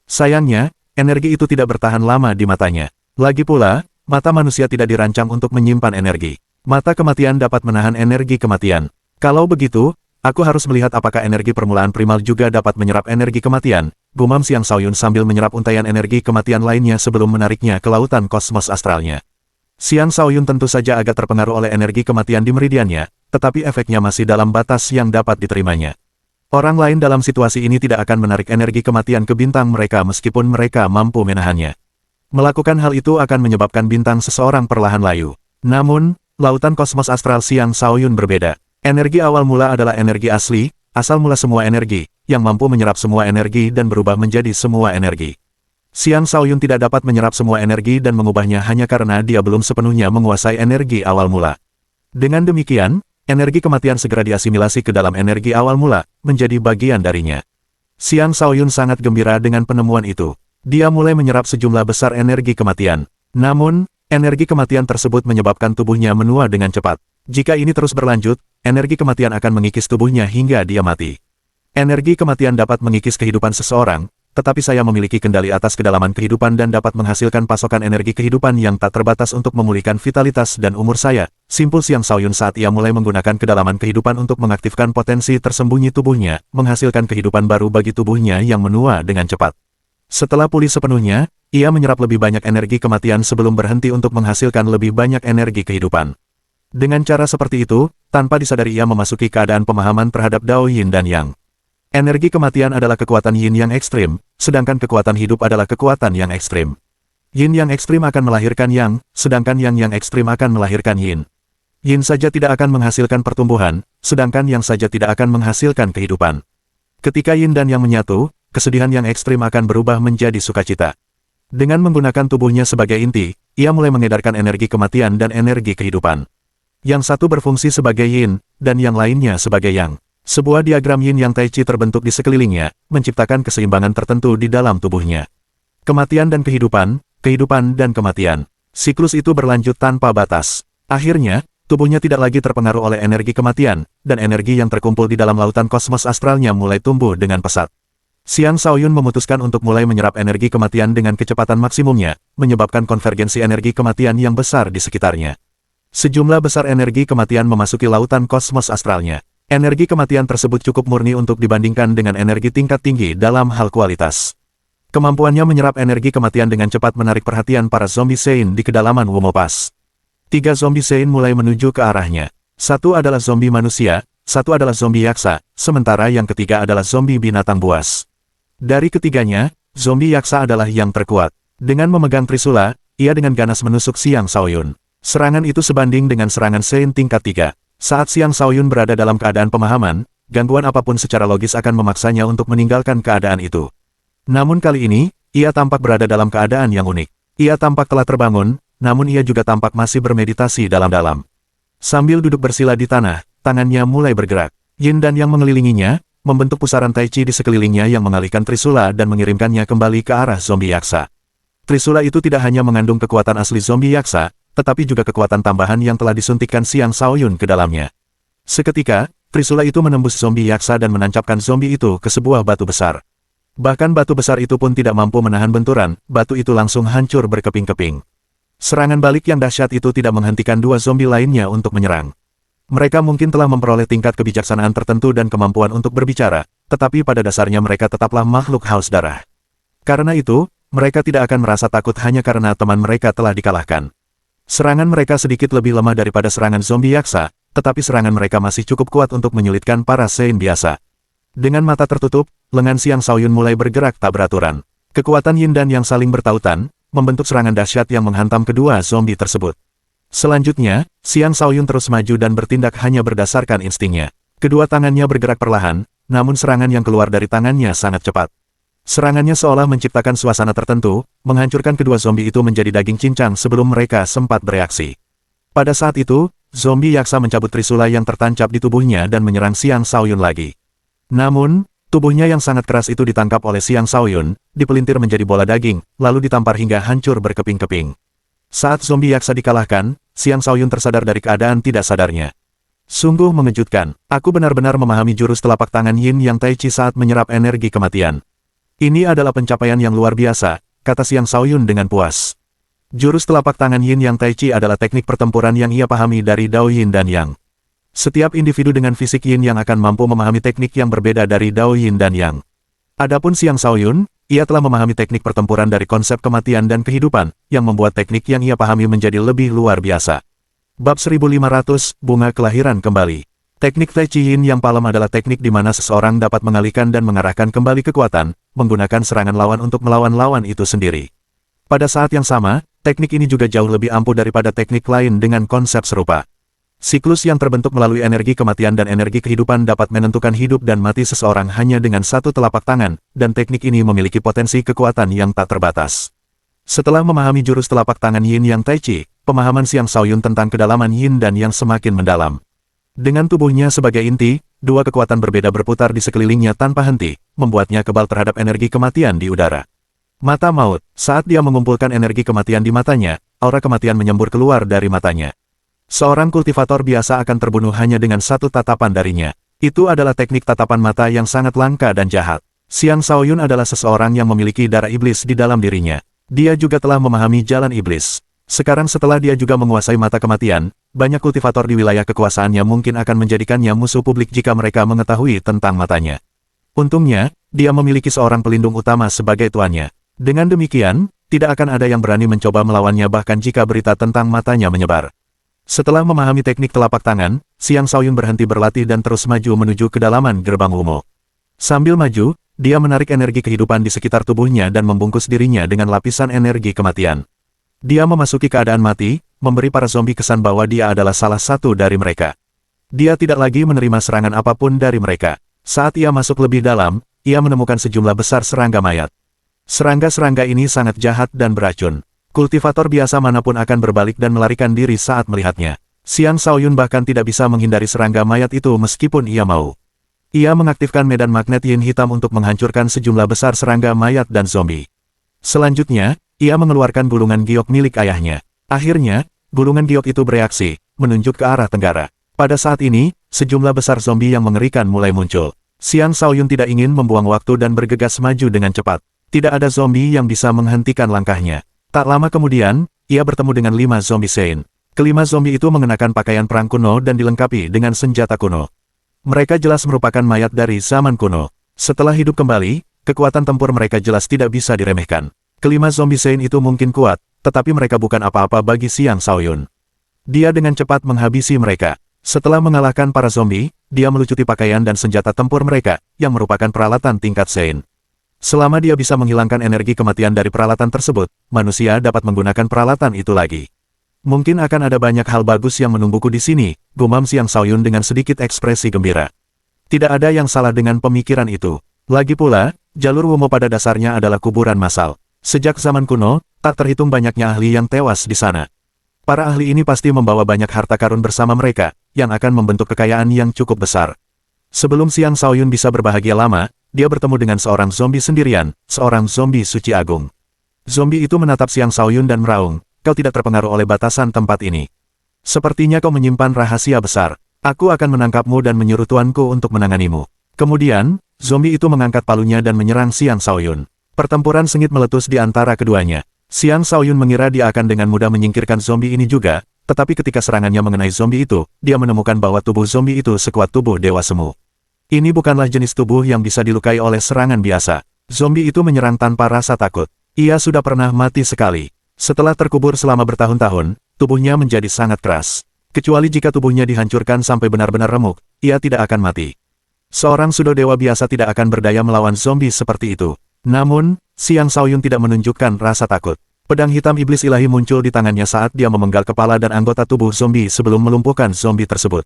Sayangnya, energi itu tidak bertahan lama di matanya. Lagi pula, mata manusia tidak dirancang untuk menyimpan energi. Mata kematian dapat menahan energi kematian. Kalau begitu, aku harus melihat apakah energi permulaan primal juga dapat menyerap energi kematian, gumam Xiang Shaoyun sambil menyerap untaian energi kematian lainnya sebelum menariknya ke lautan kosmos astralnya. Xiang Shaoyun tentu saja agak terpengaruh oleh energi kematian di meridiannya, tetapi efeknya masih dalam batas yang dapat diterimanya. Orang lain dalam situasi ini tidak akan menarik energi kematian ke bintang mereka meskipun mereka mampu menahannya. Melakukan hal itu akan menyebabkan bintang seseorang perlahan layu. Namun, lautan kosmos astral Xiang Shaoyun berbeda. Energi awal mula adalah energi asli, asal mula semua energi, yang mampu menyerap semua energi dan berubah menjadi semua energi. Xiang Shaoyun tidak dapat menyerap semua energi dan mengubahnya hanya karena dia belum sepenuhnya menguasai energi awal mula. Dengan demikian, energi kematian segera diasimilasi ke dalam energi awal mula, menjadi bagian darinya. Xiang Shaoyun sangat gembira dengan penemuan itu. Dia mulai menyerap sejumlah besar energi kematian. Namun, energi kematian tersebut menyebabkan tubuhnya menua dengan cepat. Jika ini terus berlanjut, energi kematian akan mengikis tubuhnya hingga dia mati. Energi kematian dapat mengikis kehidupan seseorang, tetapi saya memiliki kendali atas kedalaman kehidupan dan dapat menghasilkan pasokan energi kehidupan yang tak terbatas untuk memulihkan vitalitas dan umur saya. Simpul Xiang Shaoyun saat ia mulai menggunakan kedalaman kehidupan untuk mengaktifkan potensi tersembunyi tubuhnya, menghasilkan kehidupan baru bagi tubuhnya yang menua dengan cepat. Setelah pulih sepenuhnya, ia menyerap lebih banyak energi kematian sebelum berhenti untuk menghasilkan lebih banyak energi kehidupan. Dengan cara seperti itu, tanpa disadari ia memasuki keadaan pemahaman terhadap Dao Yin dan Yang. Energi kematian adalah kekuatan Yin yang ekstrim, sedangkan kekuatan hidup adalah kekuatan yang ekstrim. Yin yang ekstrim akan melahirkan Yang, sedangkan Yang yang ekstrim akan melahirkan Yin. Yin saja tidak akan menghasilkan pertumbuhan, sedangkan Yang saja tidak akan menghasilkan kehidupan. Ketika Yin dan Yang menyatu, kesedihan yang ekstrim akan berubah menjadi sukacita. Dengan menggunakan tubuhnya sebagai inti, ia mulai mengedarkan energi kematian dan energi kehidupan. Yang satu berfungsi sebagai Yin, dan yang lainnya sebagai Yang. Sebuah diagram Yin yang Tai Chi terbentuk di sekelilingnya, menciptakan keseimbangan tertentu di dalam tubuhnya. Kematian dan kehidupan, kehidupan dan kematian. Siklus itu berlanjut tanpa batas. Akhirnya, tubuhnya tidak lagi terpengaruh oleh energi kematian, dan energi yang terkumpul di dalam lautan kosmos astralnya mulai tumbuh dengan pesat. Xiang Shaoyun memutuskan untuk mulai menyerap energi kematian dengan kecepatan maksimumnya, menyebabkan konvergensi energi kematian yang besar di sekitarnya. Sejumlah besar energi kematian memasuki lautan kosmos astralnya. Energi kematian tersebut cukup murni untuk dibandingkan dengan energi tingkat tinggi dalam hal kualitas. Kemampuannya menyerap energi kematian dengan cepat menarik perhatian para zombie Sein di kedalaman Wumopas. 3 zombie Sein mulai menuju ke arahnya. Satu adalah zombie manusia, satu adalah zombie yaksa, sementara yang ketiga adalah zombie binatang buas. Dari ketiganya, zombie yaksa adalah yang terkuat. Dengan memegang trisula, ia dengan ganas menusuk Xiang Shaoyun. Serangan itu sebanding dengan serangan Sein tingkat 3. Saat Xiang Shaoyun berada dalam keadaan pemahaman, gangguan apapun secara logis akan memaksanya untuk meninggalkan keadaan itu. Namun kali ini, ia tampak berada dalam keadaan yang unik. Ia tampak telah terbangun, namun ia juga tampak masih bermeditasi dalam-dalam. Sambil duduk bersila di tanah, tangannya mulai bergerak. Yin dan Yang mengelilinginya, membentuk pusaran Tai Chi di sekelilingnya yang mengalihkan trisula dan mengirimkannya kembali ke arah zombie yaksa. Trisula itu tidak hanya mengandung kekuatan asli zombie yaksa, tetapi juga kekuatan tambahan yang telah disuntikkan Xiang Shaoyun ke dalamnya. Seketika, trisula itu menembus zombie yaksa dan menancapkan zombie itu ke sebuah batu besar. Bahkan batu besar itu pun tidak mampu menahan benturan, batu itu langsung hancur berkeping-keping. Serangan balik yang dahsyat itu tidak menghentikan 2 zombie lainnya untuk menyerang. Mereka mungkin telah memperoleh tingkat kebijaksanaan tertentu dan kemampuan untuk berbicara, tetapi pada dasarnya mereka tetaplah makhluk haus darah. Karena itu, mereka tidak akan merasa takut hanya karena teman mereka telah dikalahkan. Serangan mereka sedikit lebih lemah daripada serangan zombie yaksa, tetapi serangan mereka masih cukup kuat untuk menyulitkan para Sein biasa. Dengan mata tertutup, lengan Xiang Shaoyun mulai bergerak tak beraturan. Kekuatan Yin dan Yang saling bertautan, membentuk serangan dahsyat yang menghantam kedua zombie tersebut. Selanjutnya, Xiang Shaoyun terus maju dan bertindak hanya berdasarkan instingnya. Kedua tangannya bergerak perlahan, namun serangan yang keluar dari tangannya sangat cepat. Serangannya seolah menciptakan suasana tertentu, menghancurkan kedua zombie itu menjadi daging cincang sebelum mereka sempat bereaksi. Pada saat itu, zombie yaksa mencabut trisula yang tertancap di tubuhnya dan menyerang Xiang Shaoyun lagi. Namun, tubuhnya yang sangat keras itu ditangkap oleh Xiang Shaoyun, dipelintir menjadi bola daging, lalu ditampar hingga hancur berkeping-keping. Saat zombie yaksa dikalahkan, Xiang Shaoyun tersadar dari keadaan tidak sadarnya. Sungguh mengejutkan, aku benar-benar memahami jurus telapak tangan Yin Yang Tai Chi saat menyerap energi kematian. Ini adalah pencapaian yang luar biasa, kata Xiang Shaoyun dengan puas. Jurus telapak tangan Yin Yang Tai Chi adalah teknik pertempuran yang ia pahami dari Dao Yin dan Yang. Setiap individu dengan fisik Yin Yang akan mampu memahami teknik yang berbeda dari Dao Yin dan Yang. Adapun Xiang Shaoyun, ia telah memahami teknik pertempuran dari konsep kematian dan kehidupan, yang membuat teknik yang ia pahami menjadi lebih luar biasa. Bab 1500, Bunga Kelahiran Kembali. Teknik Tai Chi Yin Yang Palem adalah teknik di mana seseorang dapat mengalihkan dan mengarahkan kembali kekuatan, menggunakan serangan lawan untuk melawan lawan itu sendiri. Pada saat yang sama, teknik ini juga jauh lebih ampuh daripada teknik lain dengan konsep serupa. Siklus yang terbentuk melalui energi kematian dan energi kehidupan dapat menentukan hidup dan mati seseorang hanya dengan satu telapak tangan, dan teknik ini memiliki potensi kekuatan yang tak terbatas. Setelah memahami jurus telapak tangan Yin Yang Tai Chi, pemahaman Xiang Shaoyun tentang kedalaman Yin dan Yang semakin mendalam. Dengan tubuhnya sebagai inti, dua kekuatan berbeda berputar di sekelilingnya tanpa henti, membuatnya kebal terhadap energi kematian di udara. Mata maut, saat dia mengumpulkan energi kematian di matanya, aura kematian menyembur keluar dari matanya. Seorang kultivator biasa akan terbunuh hanya dengan satu tatapan darinya. Itu adalah teknik tatapan mata yang sangat langka dan jahat. Xiang Shaoyun adalah seseorang yang memiliki darah iblis di dalam dirinya. Dia juga telah memahami jalan iblis. Sekarang setelah dia juga menguasai mata kematian, banyak kultivator di wilayah kekuasaannya mungkin akan menjadikannya musuh publik jika mereka mengetahui tentang matanya. Untungnya, dia memiliki seorang pelindung utama sebagai tuannya. Dengan demikian, tidak akan ada yang berani mencoba melawannya bahkan jika berita tentang matanya menyebar. Setelah memahami teknik telapak tangan, Xiang Shaoyun berhenti berlatih dan terus maju menuju kedalaman gerbang Wumo. Sambil maju, dia menarik energi kehidupan di sekitar tubuhnya dan membungkus dirinya dengan lapisan energi kematian. Dia memasuki keadaan mati, memberi para zombie kesan bahwa dia adalah salah satu dari mereka. Dia tidak lagi menerima serangan apapun dari mereka. Saat ia masuk lebih dalam, ia menemukan sejumlah besar serangga mayat. Serangga-serangga ini sangat jahat dan beracun. Kultivator biasa manapun akan berbalik dan melarikan diri saat melihatnya. Xiang Shaoyun bahkan tidak bisa menghindari serangga mayat itu meskipun ia mau. Ia mengaktifkan medan magnet Yin hitam untuk menghancurkan sejumlah besar serangga mayat dan zombie. Selanjutnya, ia mengeluarkan gulungan giok milik ayahnya. Akhirnya, gulungan giok itu bereaksi, menunjuk ke arah tenggara. Pada saat ini, sejumlah besar zombie yang mengerikan mulai muncul. Xiang Shaoyun tidak ingin membuang waktu dan bergegas maju dengan cepat. Tidak ada zombie yang bisa menghentikan langkahnya. Tak lama kemudian, ia bertemu dengan 5 zombie Sein. Kelima zombie itu mengenakan pakaian perang kuno dan dilengkapi dengan senjata kuno. Mereka jelas merupakan mayat dari zaman kuno. Setelah hidup kembali, kekuatan tempur mereka jelas tidak bisa diremehkan. Kelima zombie Sein itu mungkin kuat, tetapi mereka bukan apa-apa bagi Xiang Shaoyun. Dia dengan cepat menghabisi mereka. Setelah mengalahkan para zombie, dia melucuti pakaian dan senjata tempur mereka, yang merupakan peralatan tingkat Sein. Selama dia bisa menghilangkan energi kematian dari peralatan tersebut, manusia dapat menggunakan peralatan itu lagi. Mungkin akan ada banyak hal bagus yang menungguku di sini, gumam Xiang Shaoyun dengan sedikit ekspresi gembira. Tidak ada yang salah dengan pemikiran itu. Lagi pula, jalur Wumo pada dasarnya adalah kuburan massal. Sejak zaman kuno, tak terhitung banyaknya ahli yang tewas di sana. Para ahli ini pasti membawa banyak harta karun bersama mereka, yang akan membentuk kekayaan yang cukup besar. Sebelum Xiang Shaoyun bisa berbahagia lama, dia bertemu dengan seorang zombie sendirian, seorang zombie suci agung. Zombie itu menatap Xiang Shaoyun dan meraung, "Kau tidak terpengaruh oleh batasan tempat ini. Sepertinya kau menyimpan rahasia besar. Aku akan menangkapmu dan menyuruh tuanku untuk menanganimu." Kemudian, zombie itu mengangkat palunya dan menyerang Xiang Shaoyun. Pertempuran sengit meletus di antara keduanya. Xiang Shaoyun mengira dia akan dengan mudah menyingkirkan zombie ini juga, tetapi ketika serangannya mengenai zombie itu, dia menemukan bahwa tubuh zombie itu sekuat tubuh Dewa Semu. Ini bukanlah jenis tubuh yang bisa dilukai oleh serangan biasa. Zombie itu menyerang tanpa rasa takut. Ia sudah pernah mati sekali. Setelah terkubur selama bertahun-tahun, tubuhnya menjadi sangat keras. Kecuali jika tubuhnya dihancurkan sampai benar-benar remuk, ia tidak akan mati. Seorang sudo dewa biasa tidak akan berdaya melawan zombie seperti itu. Namun, Xiang Shaoyun tidak menunjukkan rasa takut. Pedang hitam iblis ilahi muncul di tangannya saat dia memenggal kepala dan anggota tubuh zombie sebelum melumpuhkan zombie tersebut.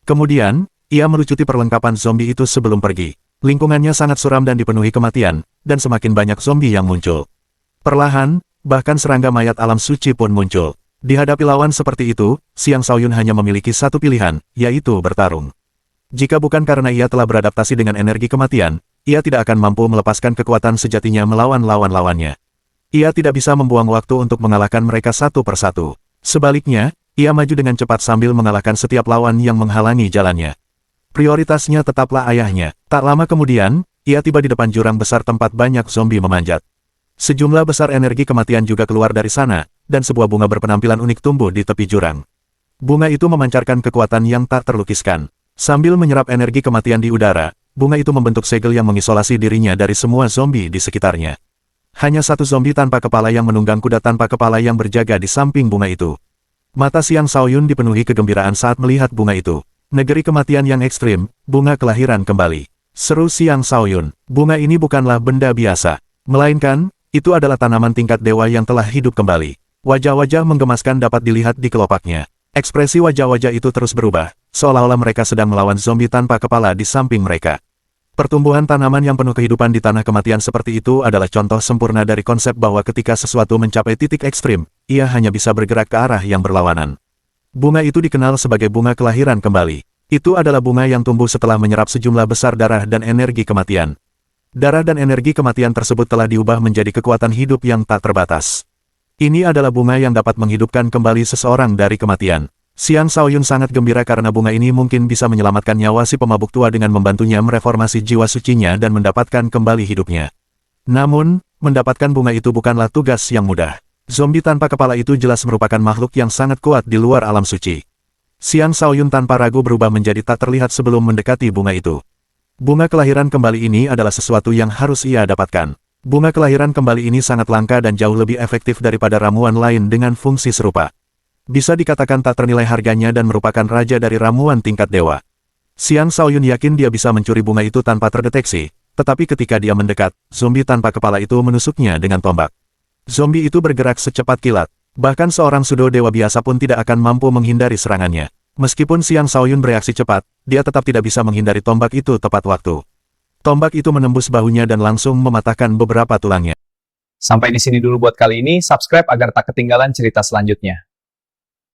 Kemudian, ia melucuti perlengkapan zombie itu sebelum pergi. Lingkungannya sangat suram dan dipenuhi kematian, dan semakin banyak zombie yang muncul. Perlahan, bahkan serangga mayat alam suci pun muncul. Dihadapi lawan seperti itu, Xiang Shaoyun hanya memiliki satu pilihan, yaitu bertarung. Jika bukan karena ia telah beradaptasi dengan energi kematian, ia tidak akan mampu melepaskan kekuatan sejatinya melawan lawan-lawannya. Ia tidak bisa membuang waktu untuk mengalahkan mereka satu persatu. Sebaliknya, Ia maju dengan cepat sambil mengalahkan setiap lawan yang menghalangi jalannya. Prioritasnya tetaplah ayahnya. Tak lama kemudian, ia tiba di depan jurang besar tempat banyak zombie memanjat. Sejumlah besar energi kematian juga keluar dari sana, dan sebuah bunga berpenampilan unik tumbuh di tepi jurang. Bunga itu memancarkan kekuatan yang tak terlukiskan. Sambil menyerap energi kematian di udara, bunga itu membentuk segel yang mengisolasi dirinya dari semua zombie di sekitarnya. Hanya satu zombie tanpa kepala yang menunggang kuda tanpa kepala yang berjaga di samping bunga itu. Mata Xiang Shaoyun dipenuhi kegembiraan saat melihat bunga itu. Negeri kematian yang ekstrim, bunga kelahiran kembali. Seru Xiang Shaoyun, bunga ini bukanlah benda biasa. Melainkan, itu adalah tanaman tingkat dewa yang telah hidup kembali. Wajah-wajah menggemaskan dapat dilihat di kelopaknya. Ekspresi wajah-wajah itu terus berubah, seolah-olah mereka sedang melawan zombie tanpa kepala di samping mereka. Pertumbuhan tanaman yang penuh kehidupan di tanah kematian seperti itu adalah contoh sempurna dari konsep bahwa ketika sesuatu mencapai titik ekstrim, ia hanya bisa bergerak ke arah yang berlawanan. Bunga itu dikenal sebagai bunga kelahiran kembali. Itu adalah bunga yang tumbuh setelah menyerap sejumlah besar darah dan energi kematian. Darah dan energi kematian tersebut telah diubah menjadi kekuatan hidup yang tak terbatas. Ini adalah bunga yang dapat menghidupkan kembali seseorang dari kematian. Xiang Shaoyun sangat gembira karena bunga ini mungkin bisa menyelamatkan nyawa si pemabuk tua dengan membantunya mereformasi jiwa sucinya dan mendapatkan kembali hidupnya. Namun, mendapatkan bunga itu bukanlah tugas yang mudah. Zombie tanpa kepala itu jelas merupakan makhluk yang sangat kuat di luar alam suci. Xiang Shaoyun tanpa ragu berubah menjadi tak terlihat sebelum mendekati bunga itu. Bunga kelahiran kembali ini adalah sesuatu yang harus ia dapatkan. Bunga kelahiran kembali ini sangat langka dan jauh lebih efektif daripada ramuan lain dengan fungsi serupa. Bisa dikatakan tak ternilai harganya dan merupakan raja dari ramuan tingkat dewa. Xiang Shaoyun yakin dia bisa mencuri bunga itu tanpa terdeteksi, tetapi ketika dia mendekat, zombie tanpa kepala itu menusuknya dengan tombak. Zombie itu bergerak secepat kilat, bahkan seorang sudo dewa biasa pun tidak akan mampu menghindari serangannya. Meskipun Xiang Shaoyun bereaksi cepat, dia tetap tidak bisa menghindari tombak itu tepat waktu. Tombak itu menembus bahunya dan langsung mematahkan beberapa tulangnya. Sampai di sini dulu buat kali ini, subscribe agar tak ketinggalan cerita selanjutnya.